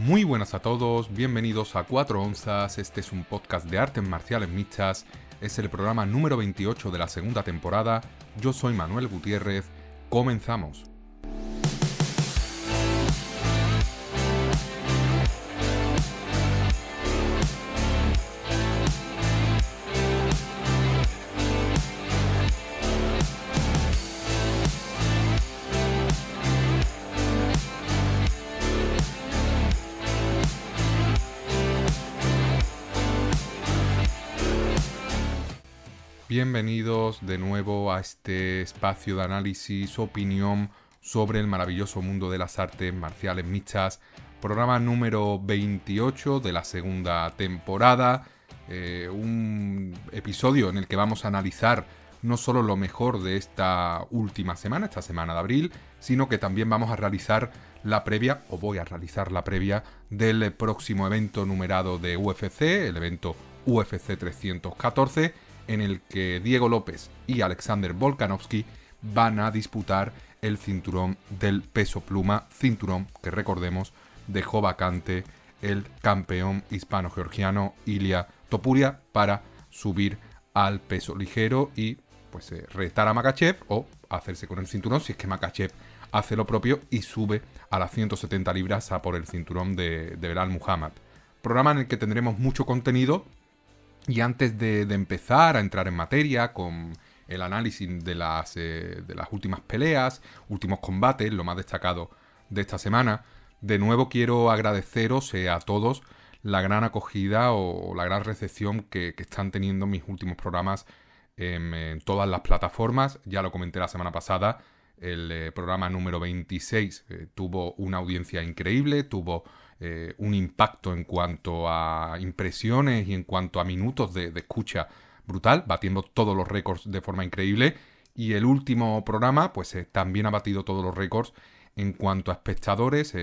Muy buenas a todos, bienvenidos a 4 onzas, este es un podcast de artes marciales mixtas, es el programa número 28 de la segunda temporada, yo soy Manuel Gutiérrez, comenzamos. Bienvenidos de nuevo a este espacio de análisis, opinión sobre el maravilloso mundo de las artes marciales mixtas. Programa número 28 de la segunda temporada. Un episodio en el que vamos a analizar no solo lo mejor de esta última semana, esta semana de abril, sino que también vamos a realizar la previa, o voy a realizar la previa, del próximo evento numerado de UFC, el evento UFC 314, en el que Diego López y Alexander Volkanovski van a disputar el cinturón del peso pluma, cinturón que recordemos dejó vacante el campeón hispano-georgiano Ilia Topuria para subir al peso ligero y pues retar a Makhachev o hacerse con el cinturón si es que Makhachev hace lo propio y sube a las 170 libras a por el cinturón de Belal Muhammad. Programa en el que tendremos mucho contenido. Y antes de empezar a entrar en materia con el análisis de las últimas peleas, últimos combates, lo más destacado de esta semana, de nuevo quiero agradeceros a todos la gran acogida o la gran recepción que están teniendo mis últimos programas en todas las plataformas. Ya lo comenté la semana pasada, el programa número 26 tuvo una audiencia increíble, tuvo un impacto en cuanto a impresiones y en cuanto a minutos de escucha brutal, batiendo todos los récords de forma increíble. Y el último programa pues también ha batido todos los récords en cuanto a espectadores.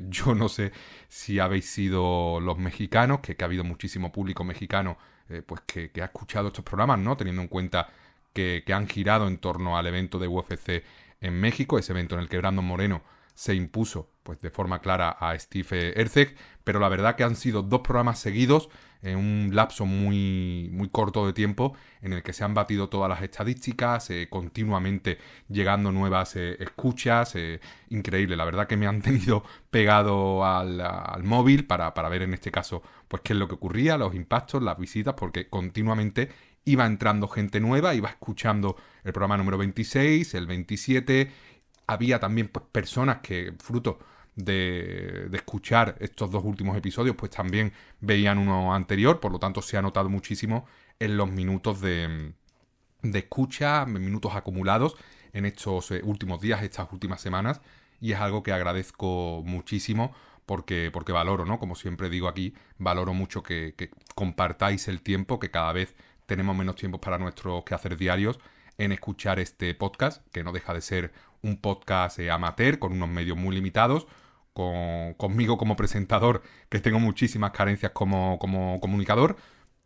Yo no sé si habéis sido los mexicanos, que ha habido muchísimo público mexicano pues que ha escuchado estos programas, ¿no? Teniendo en cuenta que han girado en torno al evento de UFC en México, ese evento en el que Brandon Moreno se impuso pues de forma clara a Steve Erceg, pero la verdad que han sido dos programas seguidos en un lapso muy corto de tiempo en el que se han batido todas las estadísticas, continuamente llegando nuevas escuchas, increíble, la verdad que me han tenido pegado al móvil para ver en este caso pues qué es lo que ocurría, los impactos, las visitas, porque continuamente iba entrando gente nueva, iba escuchando el programa número 26, el 27. Había también pues, personas que, fruto de escuchar estos dos últimos episodios, pues también veían uno anterior, por lo tanto se ha notado muchísimo en los minutos de escucha, minutos acumulados en estos últimos días, estas últimas semanas, y es algo que agradezco muchísimo porque valoro, ¿no? Como siempre digo aquí, valoro mucho que compartáis el tiempo, que cada vez tenemos menos tiempo para nuestros quehaceres diarios en escuchar este podcast, que no deja de ser un podcast amateur, con unos medios muy limitados, conmigo como presentador, que tengo muchísimas carencias como comunicador,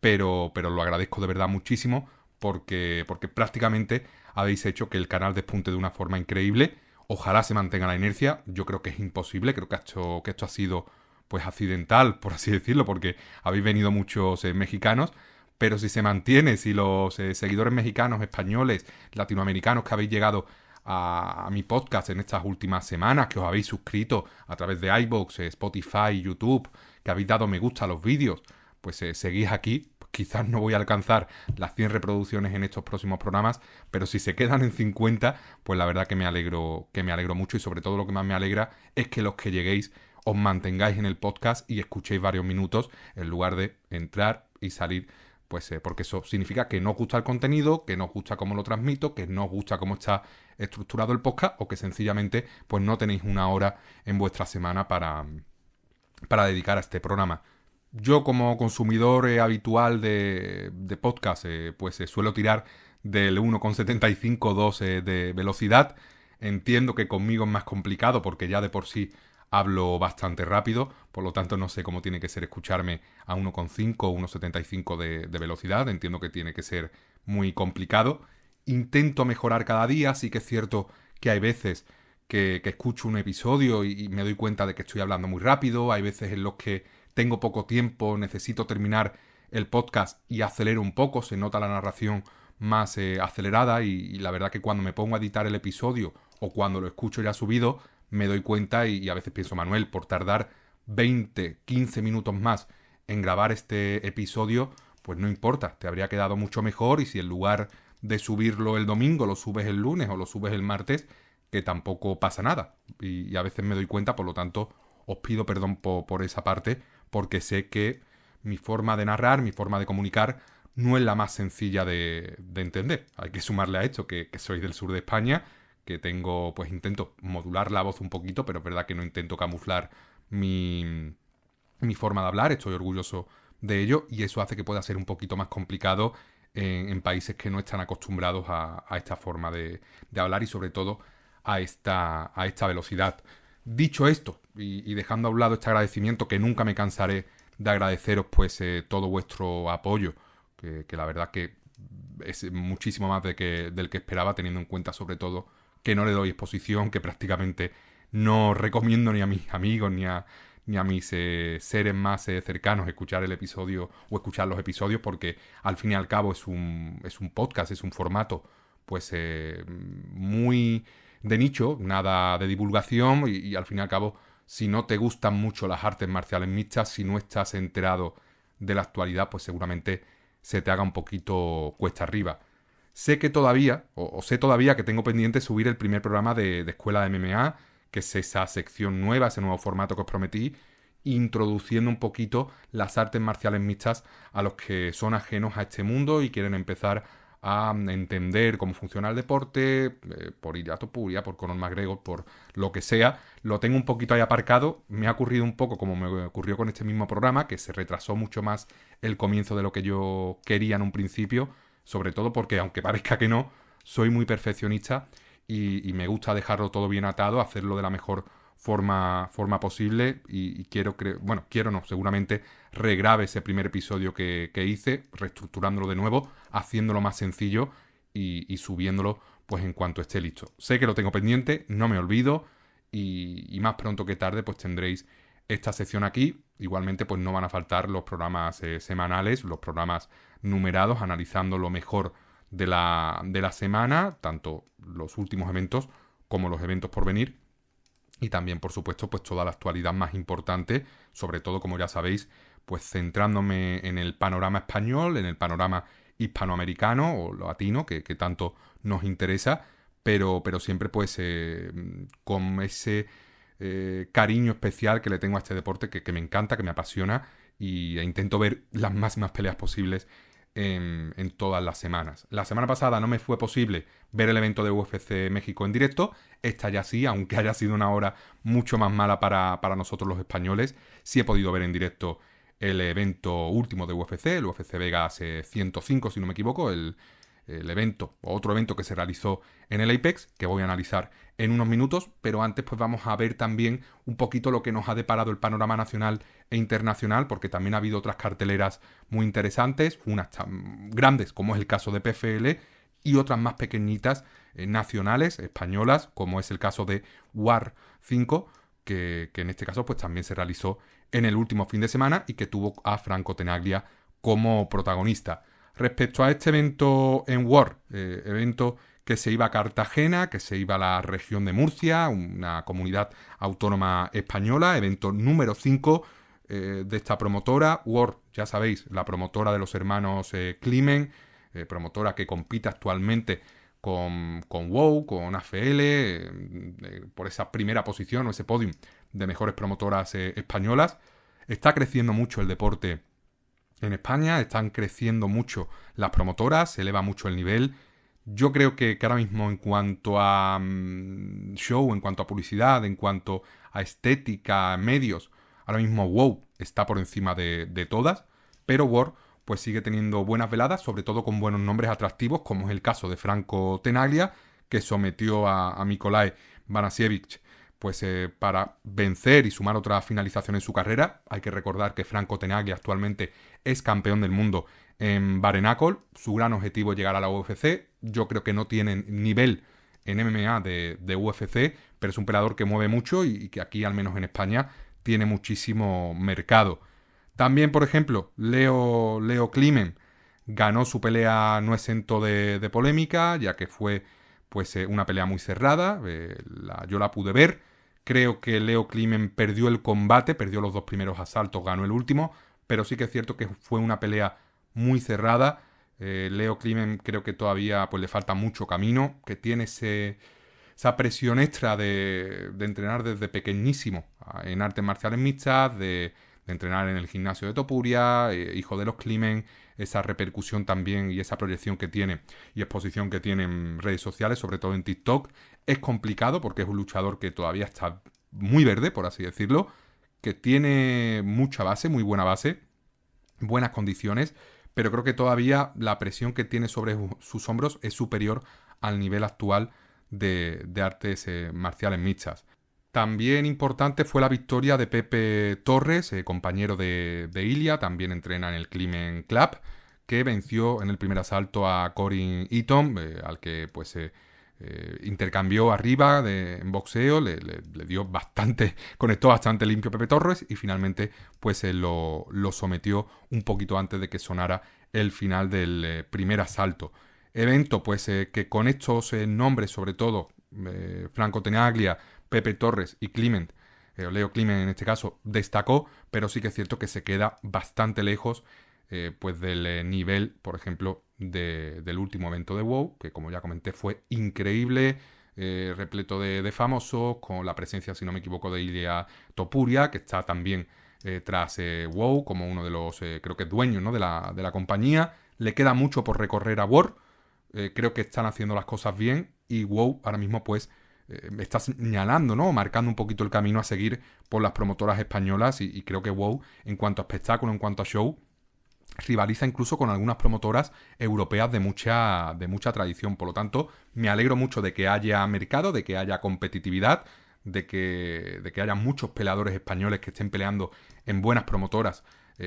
pero lo agradezco de verdad muchísimo, porque prácticamente habéis hecho que el canal despunte de una forma increíble. Ojalá se mantenga la inercia, yo creo que es imposible, creo que esto ha sido pues accidental, por así decirlo, porque habéis venido muchos mexicanos. Pero si se mantiene, si los seguidores mexicanos, españoles, latinoamericanos que habéis llegado a mi podcast en estas últimas semanas, que os habéis suscrito a través de iVoox, Spotify, YouTube, que habéis dado me gusta a los vídeos, pues seguís aquí. Pues quizás no voy a alcanzar las 100 reproducciones en estos próximos programas, pero si se quedan en 50, pues la verdad que me alegro mucho, y sobre todo lo que más me alegra es que los que lleguéis os mantengáis en el podcast y escuchéis varios minutos en lugar de entrar y salir. Pues porque eso significa que no os gusta el contenido, que no os gusta cómo lo transmito, que no os gusta cómo está estructurado el podcast, o que sencillamente pues no tenéis una hora en vuestra semana para dedicar a este programa. Yo como consumidor habitual de podcast pues suelo tirar del 1,75-2 de velocidad. Entiendo que conmigo es más complicado porque ya de por sí hablo bastante rápido, por lo tanto no sé cómo tiene que ser escucharme a 1,5 o 1,75 de velocidad. Entiendo que tiene que ser muy complicado. Intento mejorar cada día, sí que es cierto que hay veces que escucho un episodio y me doy cuenta de que estoy hablando muy rápido. Hay veces en los que tengo poco tiempo, necesito terminar el podcast y acelero un poco, se nota la narración más acelerada y la verdad que cuando me pongo a editar el episodio o cuando lo escucho ya subido, me doy cuenta y a veces pienso, Manuel, por tardar 20, 15 minutos más en grabar este episodio, pues no importa, te habría quedado mucho mejor y si en lugar de subirlo el domingo lo subes el lunes o lo subes el martes, que tampoco pasa nada. Y a veces me doy cuenta, por lo tanto, os pido perdón por esa parte, porque sé que mi forma de narrar, mi forma de comunicar, no es la más sencilla de entender. Hay que sumarle a esto que soy del sur de España, que tengo, pues intento modular la voz un poquito, pero es verdad que no intento camuflar mi forma de hablar, estoy orgulloso de ello y eso hace que pueda ser un poquito más complicado en países que no están acostumbrados a esta forma de hablar y sobre todo a esta velocidad. Dicho esto, y dejando a un lado este agradecimiento que nunca me cansaré de agradeceros pues todo vuestro apoyo, que la verdad que es muchísimo más del que esperaba, teniendo en cuenta sobre todo que no le doy exposición, que prácticamente no recomiendo ni a mis amigos ni a mis seres más cercanos escuchar el episodio o escuchar los episodios, porque al fin y al cabo es un podcast, es un formato pues muy de nicho, nada de divulgación y al fin y al cabo, si no te gustan mucho las artes marciales mixtas, si no estás enterado de la actualidad, pues seguramente se te haga un poquito cuesta arriba. Sé que todavía, o sé todavía que tengo pendiente subir el primer programa de Escuela de MMA, que es esa sección nueva, ese nuevo formato que os prometí, introduciendo un poquito las artes marciales mixtas a los que son ajenos a este mundo y quieren empezar a entender cómo funciona el deporte, por Ilia Topuria, por Conor McGregor, por lo que sea. Lo tengo un poquito ahí aparcado. Me ha ocurrido un poco como me ocurrió con este mismo programa, que se retrasó mucho más el comienzo de lo que yo quería en un principio, sobre todo porque, aunque parezca que no, soy muy perfeccionista y me gusta dejarlo todo bien atado, hacerlo de la mejor forma posible y quiero seguramente regrabe ese primer episodio que hice, reestructurándolo de nuevo, haciéndolo más sencillo y subiéndolo pues en cuanto esté listo. Sé que lo tengo pendiente, no me olvido y más pronto que tarde pues tendréis esta sección aquí. Igualmente pues no van a faltar los programas semanales, los programas numerados, analizando lo mejor de la semana, tanto los últimos eventos como los eventos por venir. Y también, por supuesto, pues toda la actualidad más importante, sobre todo, como ya sabéis, pues centrándome en el panorama español, en el panorama hispanoamericano o latino, que tanto nos interesa, pero siempre pues con ese cariño especial que le tengo a este deporte, que me encanta, que me apasiona, e intento ver las máximas peleas posibles en todas las semanas. La semana pasada no me fue posible ver el evento de UFC México en directo. Esta ya sí, aunque haya sido una hora mucho más mala para nosotros los españoles. Sí he podido ver en directo el evento último de UFC, el UFC Vegas 105, si no me equivoco, el evento, o otro evento que se realizó en el Apex, que voy a analizar en unos minutos, pero antes pues vamos a ver también un poquito lo que nos ha deparado el panorama nacional e internacional, porque también ha habido otras carteleras muy interesantes, unas tan grandes como es el caso de PFL y otras más pequeñitas nacionales, españolas, como es el caso de War 5, que en este caso pues también se realizó en el último fin de semana y que tuvo a Franco Tenaglia como protagonista. Respecto a este evento en War, evento que se iba a Cartagena, que se iba a la región de Murcia, una comunidad autónoma española, evento número 5 de esta promotora, War, ya sabéis, la promotora de los hermanos Climen, promotora que compite actualmente con WOW, con AFL, por esa primera posición o ese podium de mejores promotoras españolas. Está creciendo mucho el deporte en España, están creciendo mucho las promotoras, se eleva mucho el nivel. Yo creo que ahora mismo en cuanto a show, en cuanto a publicidad, en cuanto a estética, medios, ahora mismo WOW está por encima de todas, pero War pues sigue teniendo buenas veladas, sobre todo con buenos nombres atractivos, como es el caso de Franco Tenaglia, que sometió a Mikolaj Banasiewicz pues para vencer y sumar otra finalización en su carrera. Hay que recordar que Franco Tenaglia actualmente es campeón del mundo en Bare Knuckle. Su gran objetivo es llegar a la UFC. Yo creo que no tienen nivel en MMA de UFC, pero es un peleador que mueve mucho y que aquí, al menos en España, tiene muchísimo mercado. También, por ejemplo, Leo Climen ganó su pelea no exento de polémica, ya que fue pues una pelea muy cerrada. Yo la pude ver. Creo que Leo Climen perdió el combate, perdió los 2 primeros asaltos, ganó el último, pero sí que es cierto que fue una pelea muy cerrada. Leo Climen creo que todavía pues le falta mucho camino, que tiene esa presión extra de entrenar desde pequeñísimo en artes marciales mixtas, de entrenar en el gimnasio de Topuria, hijo de los Climen, esa repercusión también y esa proyección que tiene y exposición que tiene en redes sociales, sobre todo en TikTok. Es complicado porque es un luchador que todavía está muy verde, por así decirlo, que tiene mucha base, muy buena base, buenas condiciones, pero creo que todavía la presión que tiene sobre sus hombros es superior al nivel actual de artes marciales mixtas. También importante fue la victoria de Pepe Torres, compañero de Ilia, también entrena en el Climen Club, que venció en el primer asalto a Corin Eaton, al que pues intercambió arriba en boxeo, le dio bastante, conectó bastante limpio Pepe Torres y finalmente pues lo sometió un poquito antes de que sonara el final del primer asalto. Evento pues que con estos nombres, sobre todo Franco Tenaglia, Pepe Torres y Climent, Leo Climent en este caso, destacó, pero sí que es cierto que se queda bastante lejos pues del nivel, por ejemplo, del último evento de WoW, que como ya comenté fue increíble, repleto de famosos, con la presencia, si no me equivoco, de Ilia Topuria, que está también tras WoW como uno de los, creo que es dueños, ¿no?, de la compañía. Le queda mucho por recorrer a War. Creo que están haciendo las cosas bien y WoW ahora mismo pues está señalando, ¿no?, marcando un poquito el camino a seguir por las promotoras españolas y creo que WoW, en cuanto a espectáculo, en cuanto a show, rivaliza incluso con algunas promotoras europeas de mucha tradición. Por lo tanto, me alegro mucho de que haya mercado, de que haya competitividad, de que haya muchos peleadores españoles que estén peleando en buenas promotoras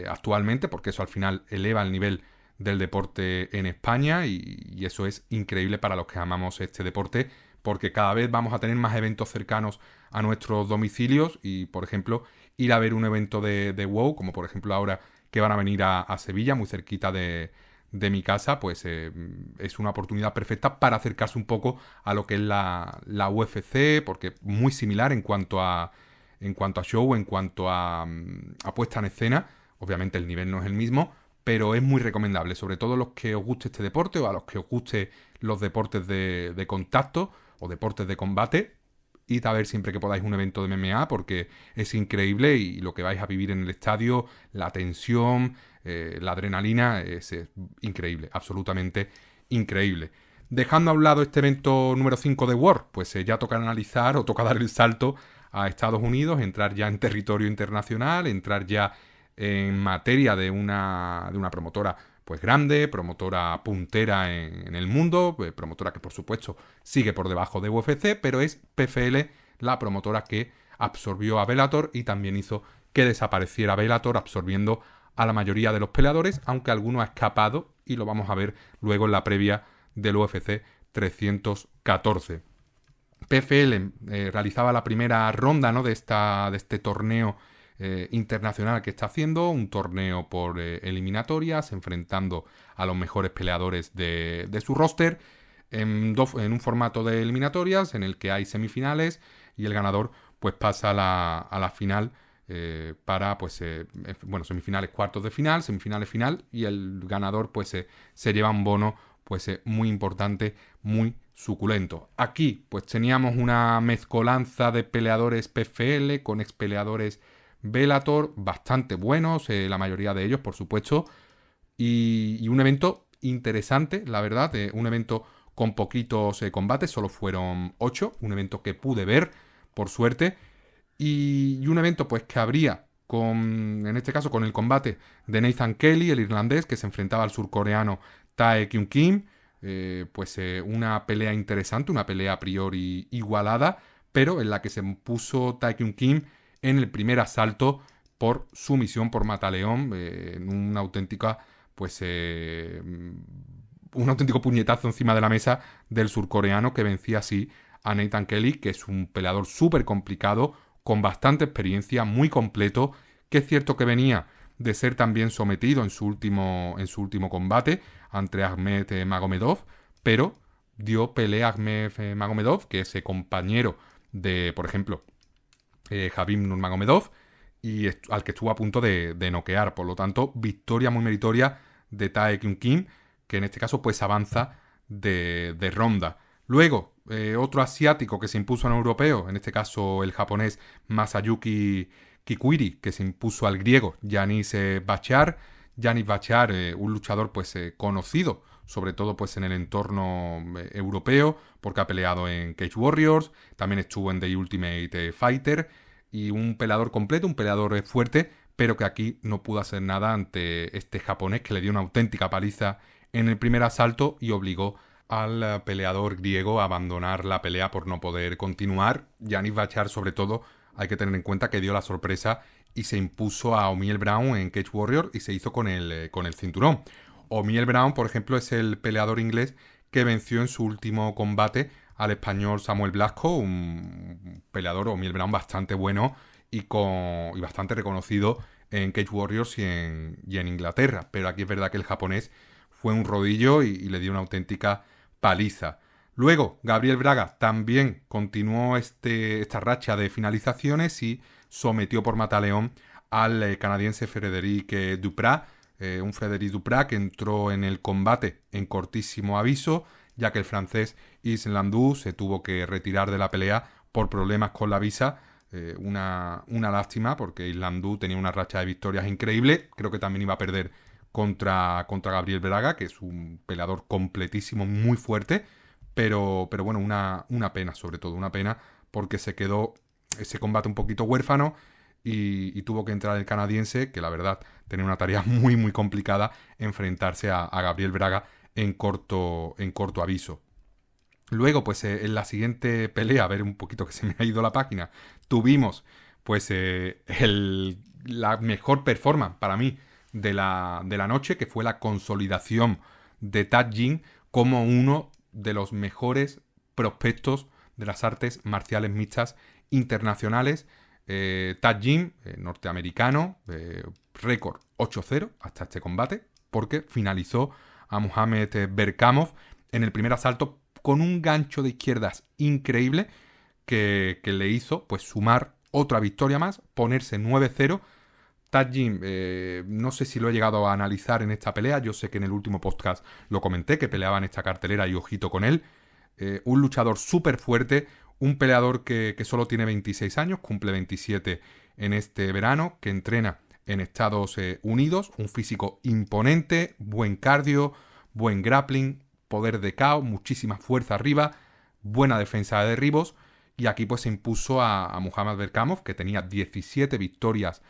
actualmente, porque eso al final eleva el nivel del deporte en España y eso es increíble para los que amamos este deporte, porque cada vez vamos a tener más eventos cercanos a nuestros domicilios y, por ejemplo, ir a ver un evento de WoW, como por ejemplo ahora que van a venir a Sevilla, muy cerquita de mi casa, pues es una oportunidad perfecta para acercarse un poco a lo que es la UFC, porque muy similar en cuanto a show, en cuanto a puesta en escena. Obviamente el nivel no es el mismo, pero es muy recomendable, sobre todo a los que os guste este deporte o a los que os guste los deportes de contacto o deportes de combate. Id a ver siempre que podáis un evento de MMA porque es increíble y lo que vais a vivir en el estadio, la tensión, la adrenalina, es increíble, absolutamente increíble. Dejando a un lado este evento número 5 de War, pues ya toca analizar o toca dar el salto a Estados Unidos, entrar ya en territorio internacional, entrar ya en materia de una promotora pues grande, promotora puntera en el mundo, promotora que por supuesto sigue por debajo de UFC, pero es PFL la promotora que absorbió a Bellator y también hizo que desapareciera Bellator, absorbiendo a la mayoría de los peleadores, aunque alguno ha escapado y lo vamos a ver luego en la previa del UFC 314. PFL realizaba la primera ronda, ¿no?, de este torneo internacional que está haciendo, un torneo por eliminatorias, enfrentando a los mejores peleadores de su roster, en un formato de eliminatorias en el que hay semifinales y el ganador pues pasa a la final para pues semifinales, cuartos de final, semifinales, final, y el ganador pues se lleva un bono pues muy importante, muy suculento. Aquí pues teníamos una mezcolanza de peleadores PFL con ex peleadores Bellator, bastante buenos, la mayoría de ellos, por supuesto, y un evento interesante, la verdad, un evento con poquitos combates, solo fueron 8, un evento que pude ver, por suerte, y un evento pues que habría, en este caso, con el combate de Nathan Kelly, el irlandés, que se enfrentaba al surcoreano Tae Kyung Kim, una pelea interesante, una pelea a priori igualada, pero en la que se puso Tae Kyung Kim en el primer asalto por sumisión por mataleón, en una auténtica un auténtico puñetazo encima de la mesa del surcoreano, que vencía así a Nathan Kelly, que es un peleador súper complicado, con bastante experiencia, muy completo, que es cierto que venía de ser también sometido en su último combate ante Ahmed Magomedov, pero dio pelea a Ahmed Magomedov, que es compañero de, por ejemplo, Khabib Nurmagomedov, y al que estuvo a punto de noquear. Por lo tanto, victoria muy meritoria de Tae Kyung Kim, que en este caso pues avanza de ronda. Luego, otro asiático que se impuso a un europeo, en este caso el japonés Masayuki Kikwiri, que se impuso al griego Yanis Bachar. Yanis Bachar, un luchador pues conocido, sobre todo pues en el entorno europeo, porque ha peleado en Cage Warriors, también estuvo en The Ultimate Fighter, y un peleador completo, un peleador fuerte, pero que aquí no pudo hacer nada ante este japonés que le dio una auténtica paliza en el primer asalto y obligó al peleador griego a abandonar la pelea por no poder continuar. Yanis Bachar, sobre todo, hay que tener en cuenta que dio la sorpresa y se impuso a Omiel Brown en Cage Warrior y se hizo con el cinturón. Omiel Brown, por ejemplo, es el peleador inglés que venció en su último combate al español Samuel Blasco, un peleador Omiel Brown bastante bueno y bastante reconocido en Cage Warriors y en Inglaterra. Pero aquí es verdad que el japonés fue un rodillo y le dio una auténtica paliza. Luego, Gabriel Braga también continuó esta racha de finalizaciones y sometió por mataleón al canadiense Frédéric Duprat, un Frédéric Duprat que entró en el combate en cortísimo aviso, ya que el francés Yves Landau se tuvo que retirar de la pelea por problemas con la visa. Una lástima, porque Yves Landau tenía una racha de victorias increíble. Creo que también iba a perder contra Gabriel Braga, que es un peleador completísimo, muy fuerte. Pero bueno, una pena, sobre todo, una pena, porque se quedó ese combate un poquito huérfano y tuvo que entrar el canadiense, que la verdad tenía una tarea muy, muy complicada, enfrentarse a Gabriel Braga en corto aviso. Luego, pues en la siguiente pelea, a ver un poquito que se me ha ido la página, tuvimos pues la mejor performance para mí de la noche, que fue la consolidación de Thad Jin como uno de los mejores prospectos de las artes marciales mixtas internacionales. Thad Jin, norteamericano, récord 8-0 hasta este combate, porque finalizó a Mohamed Berkamov en el primer asalto con un gancho de izquierdas increíble que le hizo pues sumar otra victoria más, ponerse 9-0. Thad Jin, no sé si lo he llegado a analizar en esta pelea, yo sé que en el último podcast lo comenté, que peleaba en esta cartelera y ojito con él. Un luchador súper fuerte, un peleador que solo tiene 26 años, cumple 27 en este verano, que entrena en Estados Unidos, un físico imponente, buen cardio, buen grappling, poder de KO, muchísima fuerza arriba, buena defensa de derribos, y aquí pues se impuso a Mohamed Berkamov, que tenía 17 victorias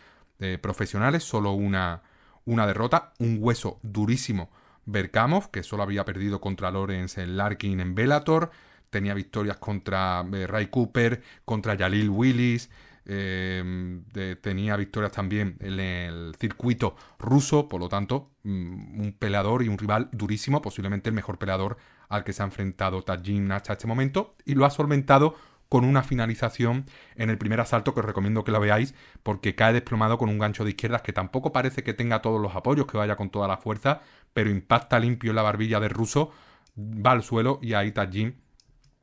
profesionales, solo una derrota, un hueso durísimo Berkamov, que solo había perdido contra Lawrence Larkin en Bellator, tenía victorias contra Ray Cooper, contra Jalil Willis, tenía victorias también en el circuito ruso, por lo tanto, un peleador y un rival durísimo, posiblemente el mejor peleador al que se ha enfrentado Thad Jin hasta este momento, y lo ha solventado con una finalización en el primer asalto, que os recomiendo que la veáis, porque cae desplomado con un gancho de izquierdas que tampoco parece que tenga todos los apoyos, que vaya con toda la fuerza, pero impacta limpio en la barbilla del ruso, va al suelo y ahí Thad Jin,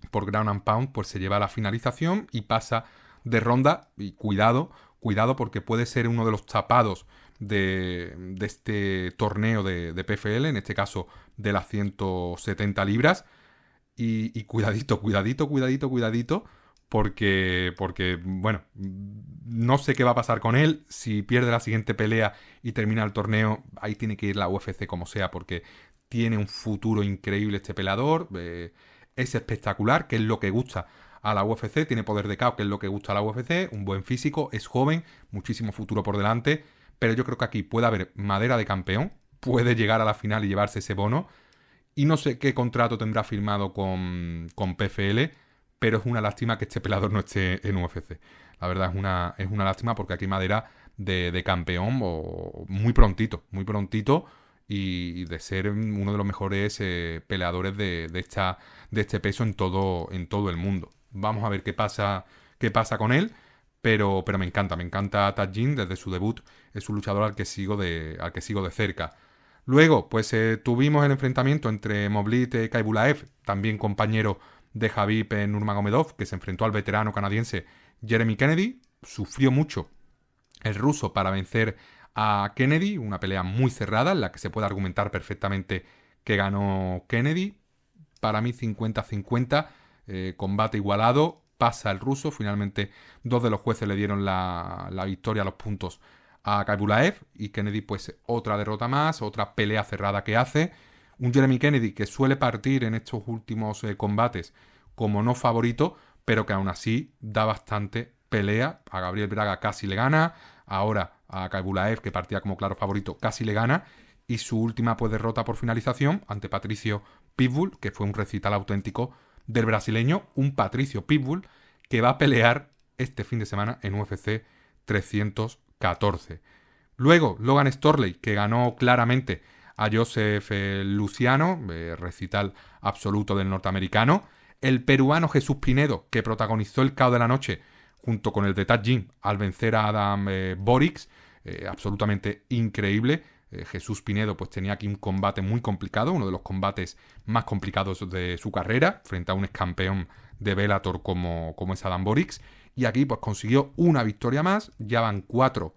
por ground and pound, pues se lleva la finalización y pasa de ronda. Y cuidado porque puede ser uno de los tapados de este torneo de PFL, en este caso de las 170 libras. Y cuidadito, porque, bueno, no sé qué va a pasar con él. Si pierde la siguiente pelea y termina el torneo, ahí tiene que ir la UFC como sea, porque tiene un futuro increíble este peleador. Es espectacular, que es lo que gusta a la UFC. Tiene poder de KO, que es lo que gusta a la UFC. Un buen físico, es joven, muchísimo futuro por delante. Pero yo creo que aquí puede haber madera de campeón. Puede llegar a la final y llevarse ese bono. Y no sé qué contrato tendrá firmado con PFL, pero es una lástima que este peleador no esté en UFC. La verdad es una lástima, porque aquí hay madera de campeón muy prontito. y de ser uno de los mejores peleadores de este peso en todo el mundo. Vamos a ver qué pasa con él, pero me encanta Thaddeus desde su debut. Es un luchador al que sigo de cerca. Luego, pues tuvimos el enfrentamiento entre Movlid Khaibulaev, también compañero de Khabib Nurmagomedov, que se enfrentó al veterano canadiense Jeremy Kennedy. Sufrió mucho el ruso para vencer a Kennedy, una pelea muy cerrada en la que se puede argumentar perfectamente que ganó Kennedy. Para mí 50-50, combate igualado, pasa el ruso. Finalmente 2 de los jueces le dieron la victoria a los puntos a Khaibulaev, y Kennedy pues otra derrota más, otra pelea cerrada que hace. Un Jeremy Kennedy que suele partir en estos últimos combates como no favorito, pero que aún así da bastante pelea. A Gabriel Braga casi le gana, ahora a Khaibulaev, que partía como claro favorito, casi le gana, y su última pues derrota por finalización ante Patricio Pitbull, que fue un recital auténtico del brasileño, un Patricio Pitbull que va a pelear este fin de semana en UFC 314. Luego, Logan Storley, que ganó claramente a Joseph Luciano, recital absoluto del norteamericano. El peruano Jesús Pinedo, que protagonizó el caos de la noche junto con el de Thaddeus al vencer a Adam Borics, absolutamente increíble. Jesús Pinedo pues tenía aquí un combate muy complicado, uno de los combates más complicados de su carrera, frente a un ex campeón de Bellator como es Adam Borics, y aquí pues consiguió una victoria más. Ya van 4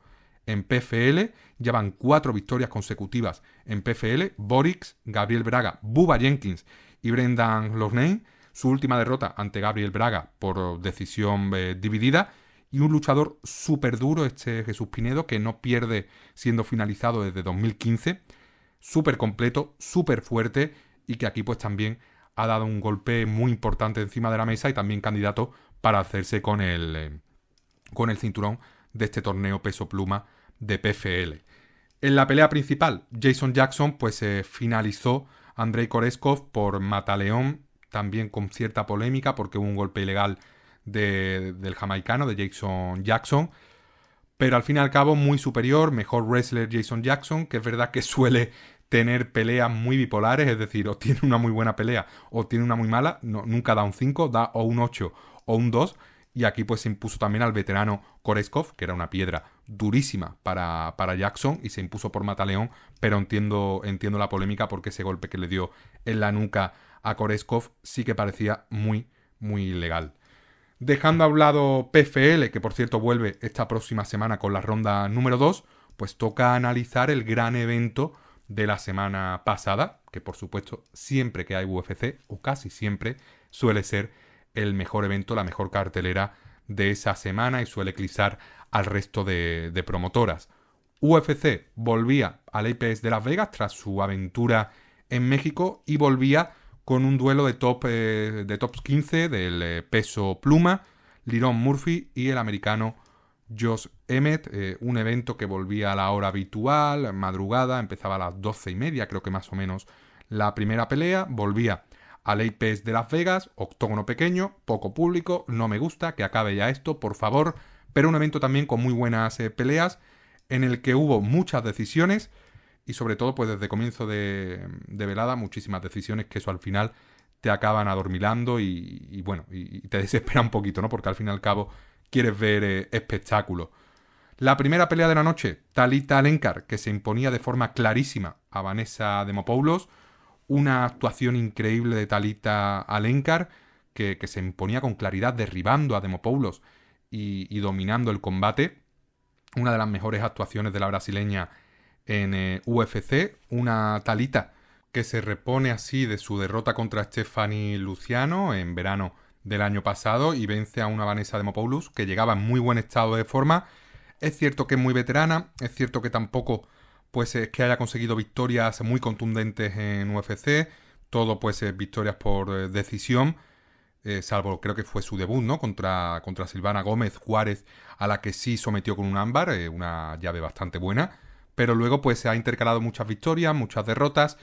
en PFL, ya van 4 victorias consecutivas en PFL. Borics, Gabriel Braga, Bubba Jenkins y Brendan Loughnane. Su última derrota ante Gabriel Braga por decisión dividida. Y un luchador súper duro, este Jesús Pinedo, que no pierde siendo finalizado desde 2015. Súper completo, súper fuerte, y que aquí pues también ha dado un golpe muy importante encima de la mesa, y también candidato para hacerse con el cinturón de este torneo peso pluma de PFL. En la pelea principal, Jason Jackson pues finalizó a Andrei Koreshkov por mataleón, también con cierta polémica porque hubo un golpe ilegal del jamaicano, de Jason Jackson, pero al fin y al cabo muy superior, mejor wrestler Jason Jackson, que es verdad que suele tener peleas muy bipolares, es decir, o tiene una muy buena pelea o tiene una muy mala, nunca da un 5, da o un 8 o un 2, y aquí pues se impuso también al veterano Koreshkov, que era una piedra durísima para Jackson, y se impuso por mataleón, pero entiendo la polémica porque ese golpe que le dio en la nuca a Koreshkov sí que parecía muy, muy ilegal. Dejando a un lado PFL, que por cierto vuelve esta próxima semana con la ronda número 2, pues toca analizar el gran evento de la semana pasada, que por supuesto siempre que hay UFC, o casi siempre, suele ser el mejor evento, la mejor cartelera de esa semana, y suele eclipsar al resto de promotoras. UFC volvía al Apex de Las Vegas tras su aventura en México, y volvía con un duelo de top 15 del peso pluma, Liron Murphy y el americano Josh Emmett. Un evento que volvía a la hora habitual, madrugada, empezaba a las 12:30, creo que más o menos la primera pelea. Volvía al Apex de Las Vegas, octógono pequeño, poco público, no me gusta, que acabe ya esto, por favor. Pero un evento también con muy buenas peleas, en el que hubo muchas decisiones, y sobre todo pues desde comienzo de velada muchísimas decisiones, que eso al final te acaban adormilando y bueno, y te desespera un poquito, ¿no? Porque al fin y al cabo quieres ver espectáculo. La primera pelea de la noche, Talita Alencar, que se imponía de forma clarísima a Vanessa Demopoulos. Una actuación increíble de Talita Alencar, que se imponía con claridad, derribando a Demopoulos y dominando el combate. Una de las mejores actuaciones de la brasileña en UFC. Una Talita que se repone así de su derrota contra Stephanie Luciano en verano del año pasado, y vence a una Vanessa Demopoulos que llegaba en muy buen estado de forma. Es cierto que es muy veterana, es cierto que tampoco pues es que haya conseguido victorias muy contundentes en UFC, todo pues victorias por decisión, salvo creo que fue su debut, ¿no? Contra Silvana Gómez Juárez, a la que sí sometió con un ámbar, una llave bastante buena, pero luego pues se ha intercalado muchas victorias, muchas derrotas,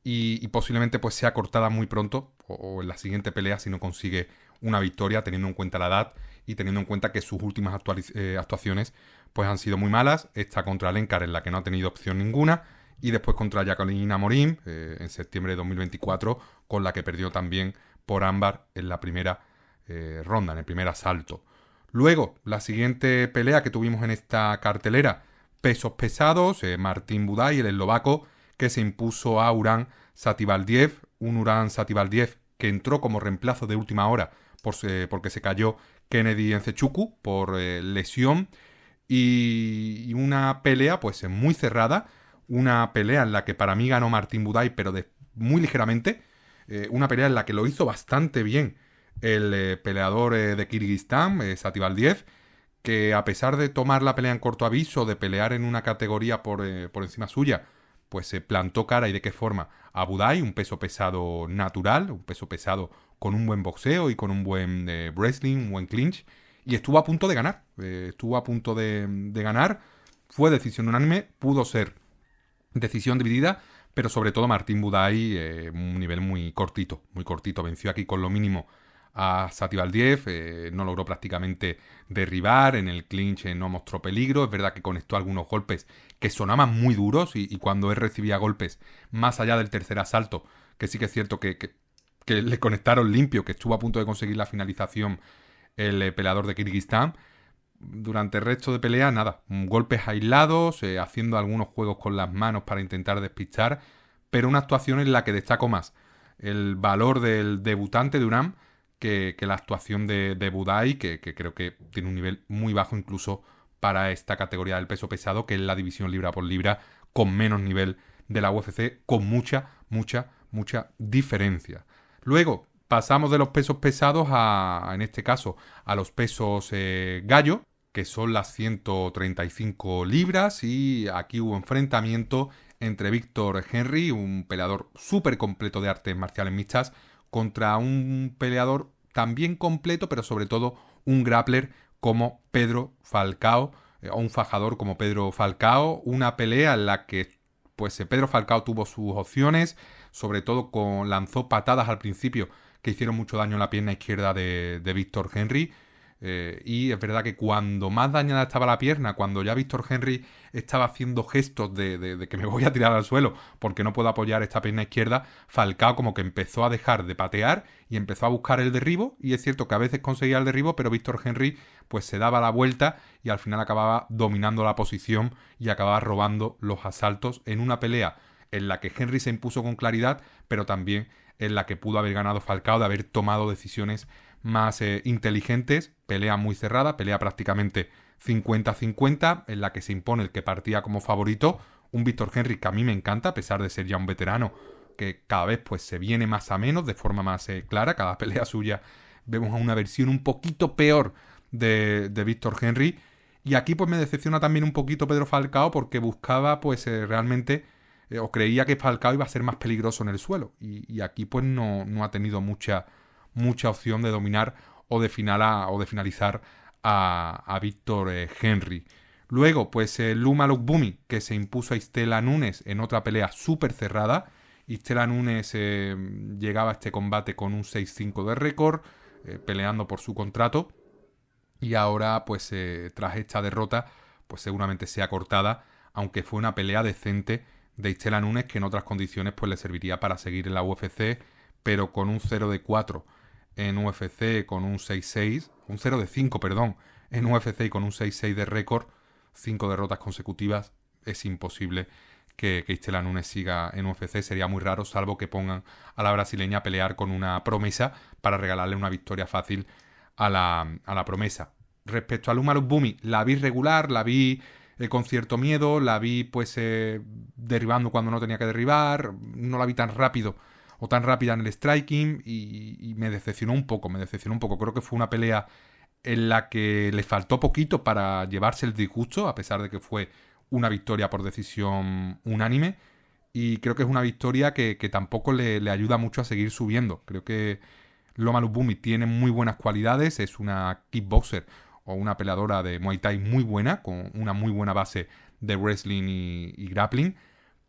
y posiblemente pues sea cortada muy pronto, o en la siguiente pelea, si no consigue una victoria, teniendo en cuenta la edad y teniendo en cuenta que sus últimas actuaciones pues han sido muy malas. Esta contra Alencar, en la que no ha tenido opción ninguna, y después contra Jacqueline Amorim en septiembre de 2024, con la que perdió también por ámbar en la primera ronda, en el primer asalto. Luego, la siguiente pelea que tuvimos en esta cartelera, pesos pesados, Martín Buday, el eslovaco, que se impuso a Uran Satibaldiev, un Uran Satibaldiev que entró como reemplazo de última hora porque se cayó Kennedy Nzechukwu por lesión, y una pelea pues muy cerrada, una pelea en la que para mí ganó Martín Buday, pero muy ligeramente, una pelea en la que lo hizo bastante bien el peleador de Kirguistán, Satibaldiev, que a pesar de tomar la pelea en corto aviso, de pelear en una categoría por encima suya, pues se plantó cara, y de qué forma, a Buday, un peso pesado natural, un peso pesado con un buen boxeo y con un buen wrestling, un buen clinch, y estuvo a punto de ganar, ganar, fue decisión unánime, pudo ser decisión dividida, pero sobre todo Martín Buday, un nivel muy cortito, venció aquí con lo mínimo a Satibaldiev, no logró prácticamente derribar, en el clinch no mostró peligro, es verdad que conectó algunos golpes que sonaban muy duros, y cuando él recibía golpes más allá del tercer asalto, que sí que es cierto que le conectaron limpio, que estuvo a punto de conseguir la finalización el peleador de Kirguistán, durante el resto de pelea, nada, golpes aislados, haciendo algunos juegos con las manos para intentar despistar, pero una actuación en la que destaco más el valor del debutante de Uran que la actuación de Buday, que creo que tiene un nivel muy bajo incluso para esta categoría del peso pesado, que es la división libra por libra con menos nivel de la UFC, con mucha diferencia. Luego pasamos de los pesos pesados en este caso, a los pesos gallo, que son las 135 libras, y aquí hubo enfrentamiento entre Víctor Henry, un peleador súper completo de artes marciales mixtas, contra un peleador también completo, pero sobre todo un grappler como Pedro Falcao, o un fajador como Pedro Falcao, una pelea en la que pues Pedro Falcao tuvo sus opciones, sobre todo lanzó patadas al principio que hicieron mucho daño en la pierna izquierda de Víctor Henry, y es verdad que cuando más dañada estaba la pierna, cuando ya Víctor Henry estaba haciendo gestos de que me voy a tirar al suelo porque no puedo apoyar esta pierna izquierda, Falcao como que empezó a dejar de patear y empezó a buscar el derribo, y es cierto que a veces conseguía el derribo, pero Víctor Henry pues se daba la vuelta y al final acababa dominando la posición y acababa robando los asaltos en una pelea en la que Henry se impuso con claridad, pero también en la que pudo haber ganado Falcao, de haber tomado decisiones más inteligentes. Pelea muy cerrada, pelea prácticamente 50-50, en la que se impone el que partía como favorito, un Víctor Henry que a mí me encanta, a pesar de ser ya un veterano, que cada vez pues se viene más a menos, de forma más clara. Cada pelea suya vemos a una versión un poquito peor de Víctor Henry, y aquí pues me decepciona también un poquito Pedro Falcao, porque buscaba pues realmente o creía que Falcao iba a ser más peligroso en el suelo, y aquí pues no ha tenido mucha opción de dominar o de finalizar a Víctor Henry. Luego, pues Luma Lookboonmee, que se impuso a Istela Nunes en otra pelea súper cerrada. Istela Nunes llegaba a este combate con un 6-5 de récord, peleando por su contrato, y ahora, pues tras esta derrota, pues seguramente sea cortada, aunque fue una pelea decente de Istela Nunes, que en otras condiciones pues le serviría para seguir en la UFC, pero con un 0-4 en UFC, con un 6-6, un 0-5, perdón, en UFC y con un 6-6 de récord, 5 derrotas consecutivas, es imposible que Istela Nunes siga en UFC. Sería muy raro, salvo que pongan a la brasileña a pelear con una promesa para regalarle una victoria fácil a la promesa. Respecto a Luma Lookboonmee, la vi regular, la vi con cierto miedo, la vi pues derribando cuando no tenía que derribar, no la vi tan rápido o tan rápida en el striking, y me decepcionó un poco. Creo que fue una pelea en la que le faltó poquito para llevarse el disgusto, a pesar de que fue una victoria por decisión unánime, y creo que es una victoria que tampoco le ayuda mucho a seguir subiendo. Creo que Loma Lookboonmee tiene muy buenas cualidades, es una kickboxer o una peleadora de Muay Thai muy buena, con una muy buena base de wrestling y grappling,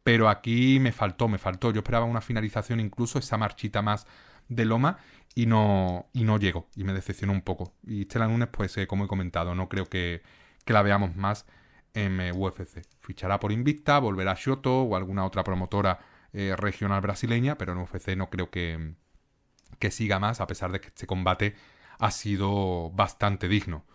pero aquí me faltó. Yo esperaba una finalización, incluso esa marchita más de Loma, y no llegó, y me decepcionó un poco. Y Istela Nunes, pues como he comentado, no creo que la veamos más en UFC. fichará por Invicta, volverá a Shooto o alguna otra promotora regional brasileña, pero en UFC no creo que siga más, a pesar de que este combate ha sido bastante digno.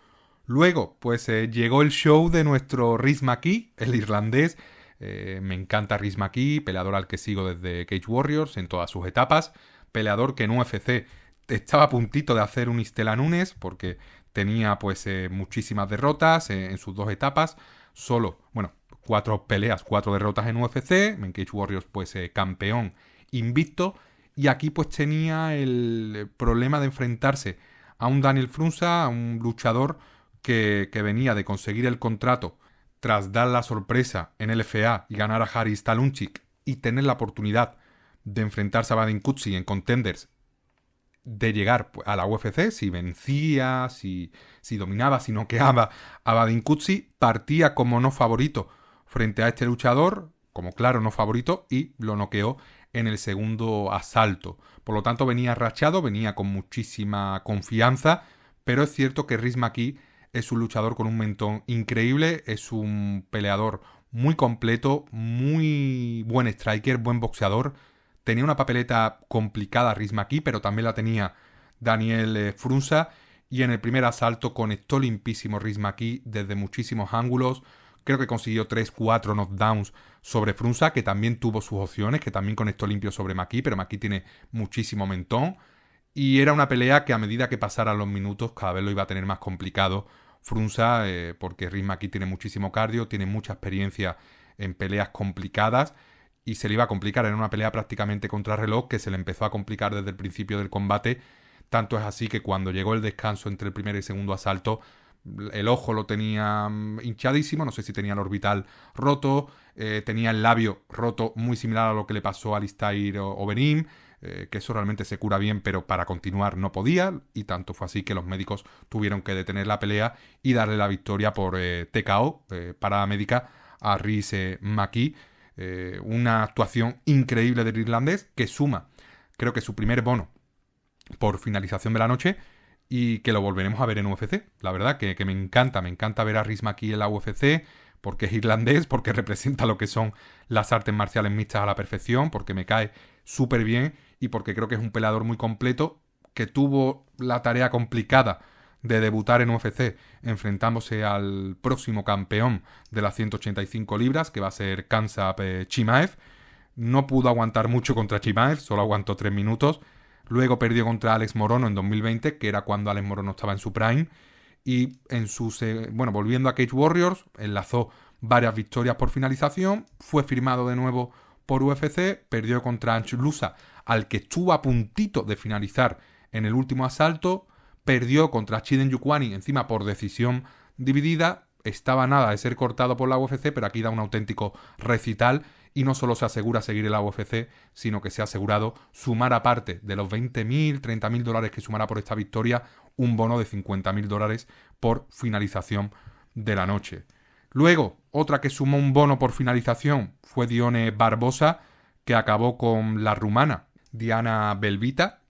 Luego, pues llegó el show de nuestro Rhys McKee, el irlandés. Me encanta Rhys McKee, peleador al que sigo desde Cage Warriors en todas sus etapas. Peleador que en UFC estaba a puntito de hacer un Istela Nunes, porque tenía pues muchísimas derrotas en sus 2 etapas. Solo, 4 peleas, 4 derrotas en UFC. En Cage Warriors pues campeón invicto. Y aquí pues tenía el problema de enfrentarse a un Daniel Frunza, a un luchador que venía de conseguir el contrato tras dar la sorpresa en LFA y ganar a Haris Talunchik y tener la oportunidad de enfrentarse a Vadim Kutsi en Contenders, de llegar a la UFC, si vencía, si dominaba, si noqueaba a Vadim Kutsi, partía como no favorito frente a este luchador, como claro no favorito, y lo noqueó en el segundo asalto. Por lo tanto venía rachado, venía con muchísima confianza, pero es cierto que Rhys McKee es un luchador con un mentón increíble, es un peleador muy completo, muy buen striker, buen boxeador. Tenía una papeleta complicada Rhys McKee, pero también la tenía Daniel Frunza, y en el primer asalto conectó limpísimo Rhys McKee desde muchísimos ángulos. Creo que consiguió 3-4 knockdowns sobre Frunza, que también tuvo sus opciones, que también conectó limpio sobre McKee, pero McKee tiene muchísimo mentón. Y era una pelea que a medida que pasaran los minutos cada vez lo iba a tener más complicado Frunza, porque Rhys McKee tiene muchísimo cardio, tiene mucha experiencia en peleas complicadas y se le iba a complicar. Era una pelea prácticamente contra reloj que se le empezó a complicar desde el principio del combate. Tanto es así que cuando llegó el descanso entre el primer y segundo asalto, el ojo lo tenía hinchadísimo, no sé si tenía el orbital roto, tenía el labio roto, muy similar a lo que le pasó a Alistair Overeem, que eso realmente se cura bien, pero para continuar no podía, y tanto fue así que los médicos tuvieron que detener la pelea y darle la victoria por TKO, parada médica, a Rhys McKee. Una actuación increíble del irlandés que suma, creo que su primer bono por finalización de la noche, y que lo volveremos a ver en UFC. La verdad que me encanta ver a Rhys McKee en la UFC, porque es irlandés, porque representa lo que son las artes marciales mixtas a la perfección, porque me cae súper bien y porque creo que es un peleador muy completo, que tuvo la tarea complicada de debutar en UFC enfrentándose al próximo campeón de las 185 libras, que va a ser Khamzat Chimaev. No pudo aguantar mucho contra Chimaev, solo aguantó 3 minutos. Luego perdió contra Alex Morono en 2020, que era cuando Alex Morono estaba en su prime. Y en sus volviendo a Cage Warriors, enlazó varias victorias por finalización. Fue firmado de nuevo por UFC, perdió contra Anchulusa, al que estuvo a puntito de finalizar en el último asalto. Perdió contra Chiden Yukwani, encima por decisión dividida. Estaba nada de ser cortado por la UFC, pero aquí da un auténtico recital. Y no solo se asegura seguir en la UFC, sino que se ha asegurado sumar, aparte de los $20.000, $30.000 que sumará por esta victoria, un bono de $50.000 por finalización de la noche. Luego, otra que sumó un bono por finalización fue Dione Barbosa, que acabó con la rumana Diana Belvita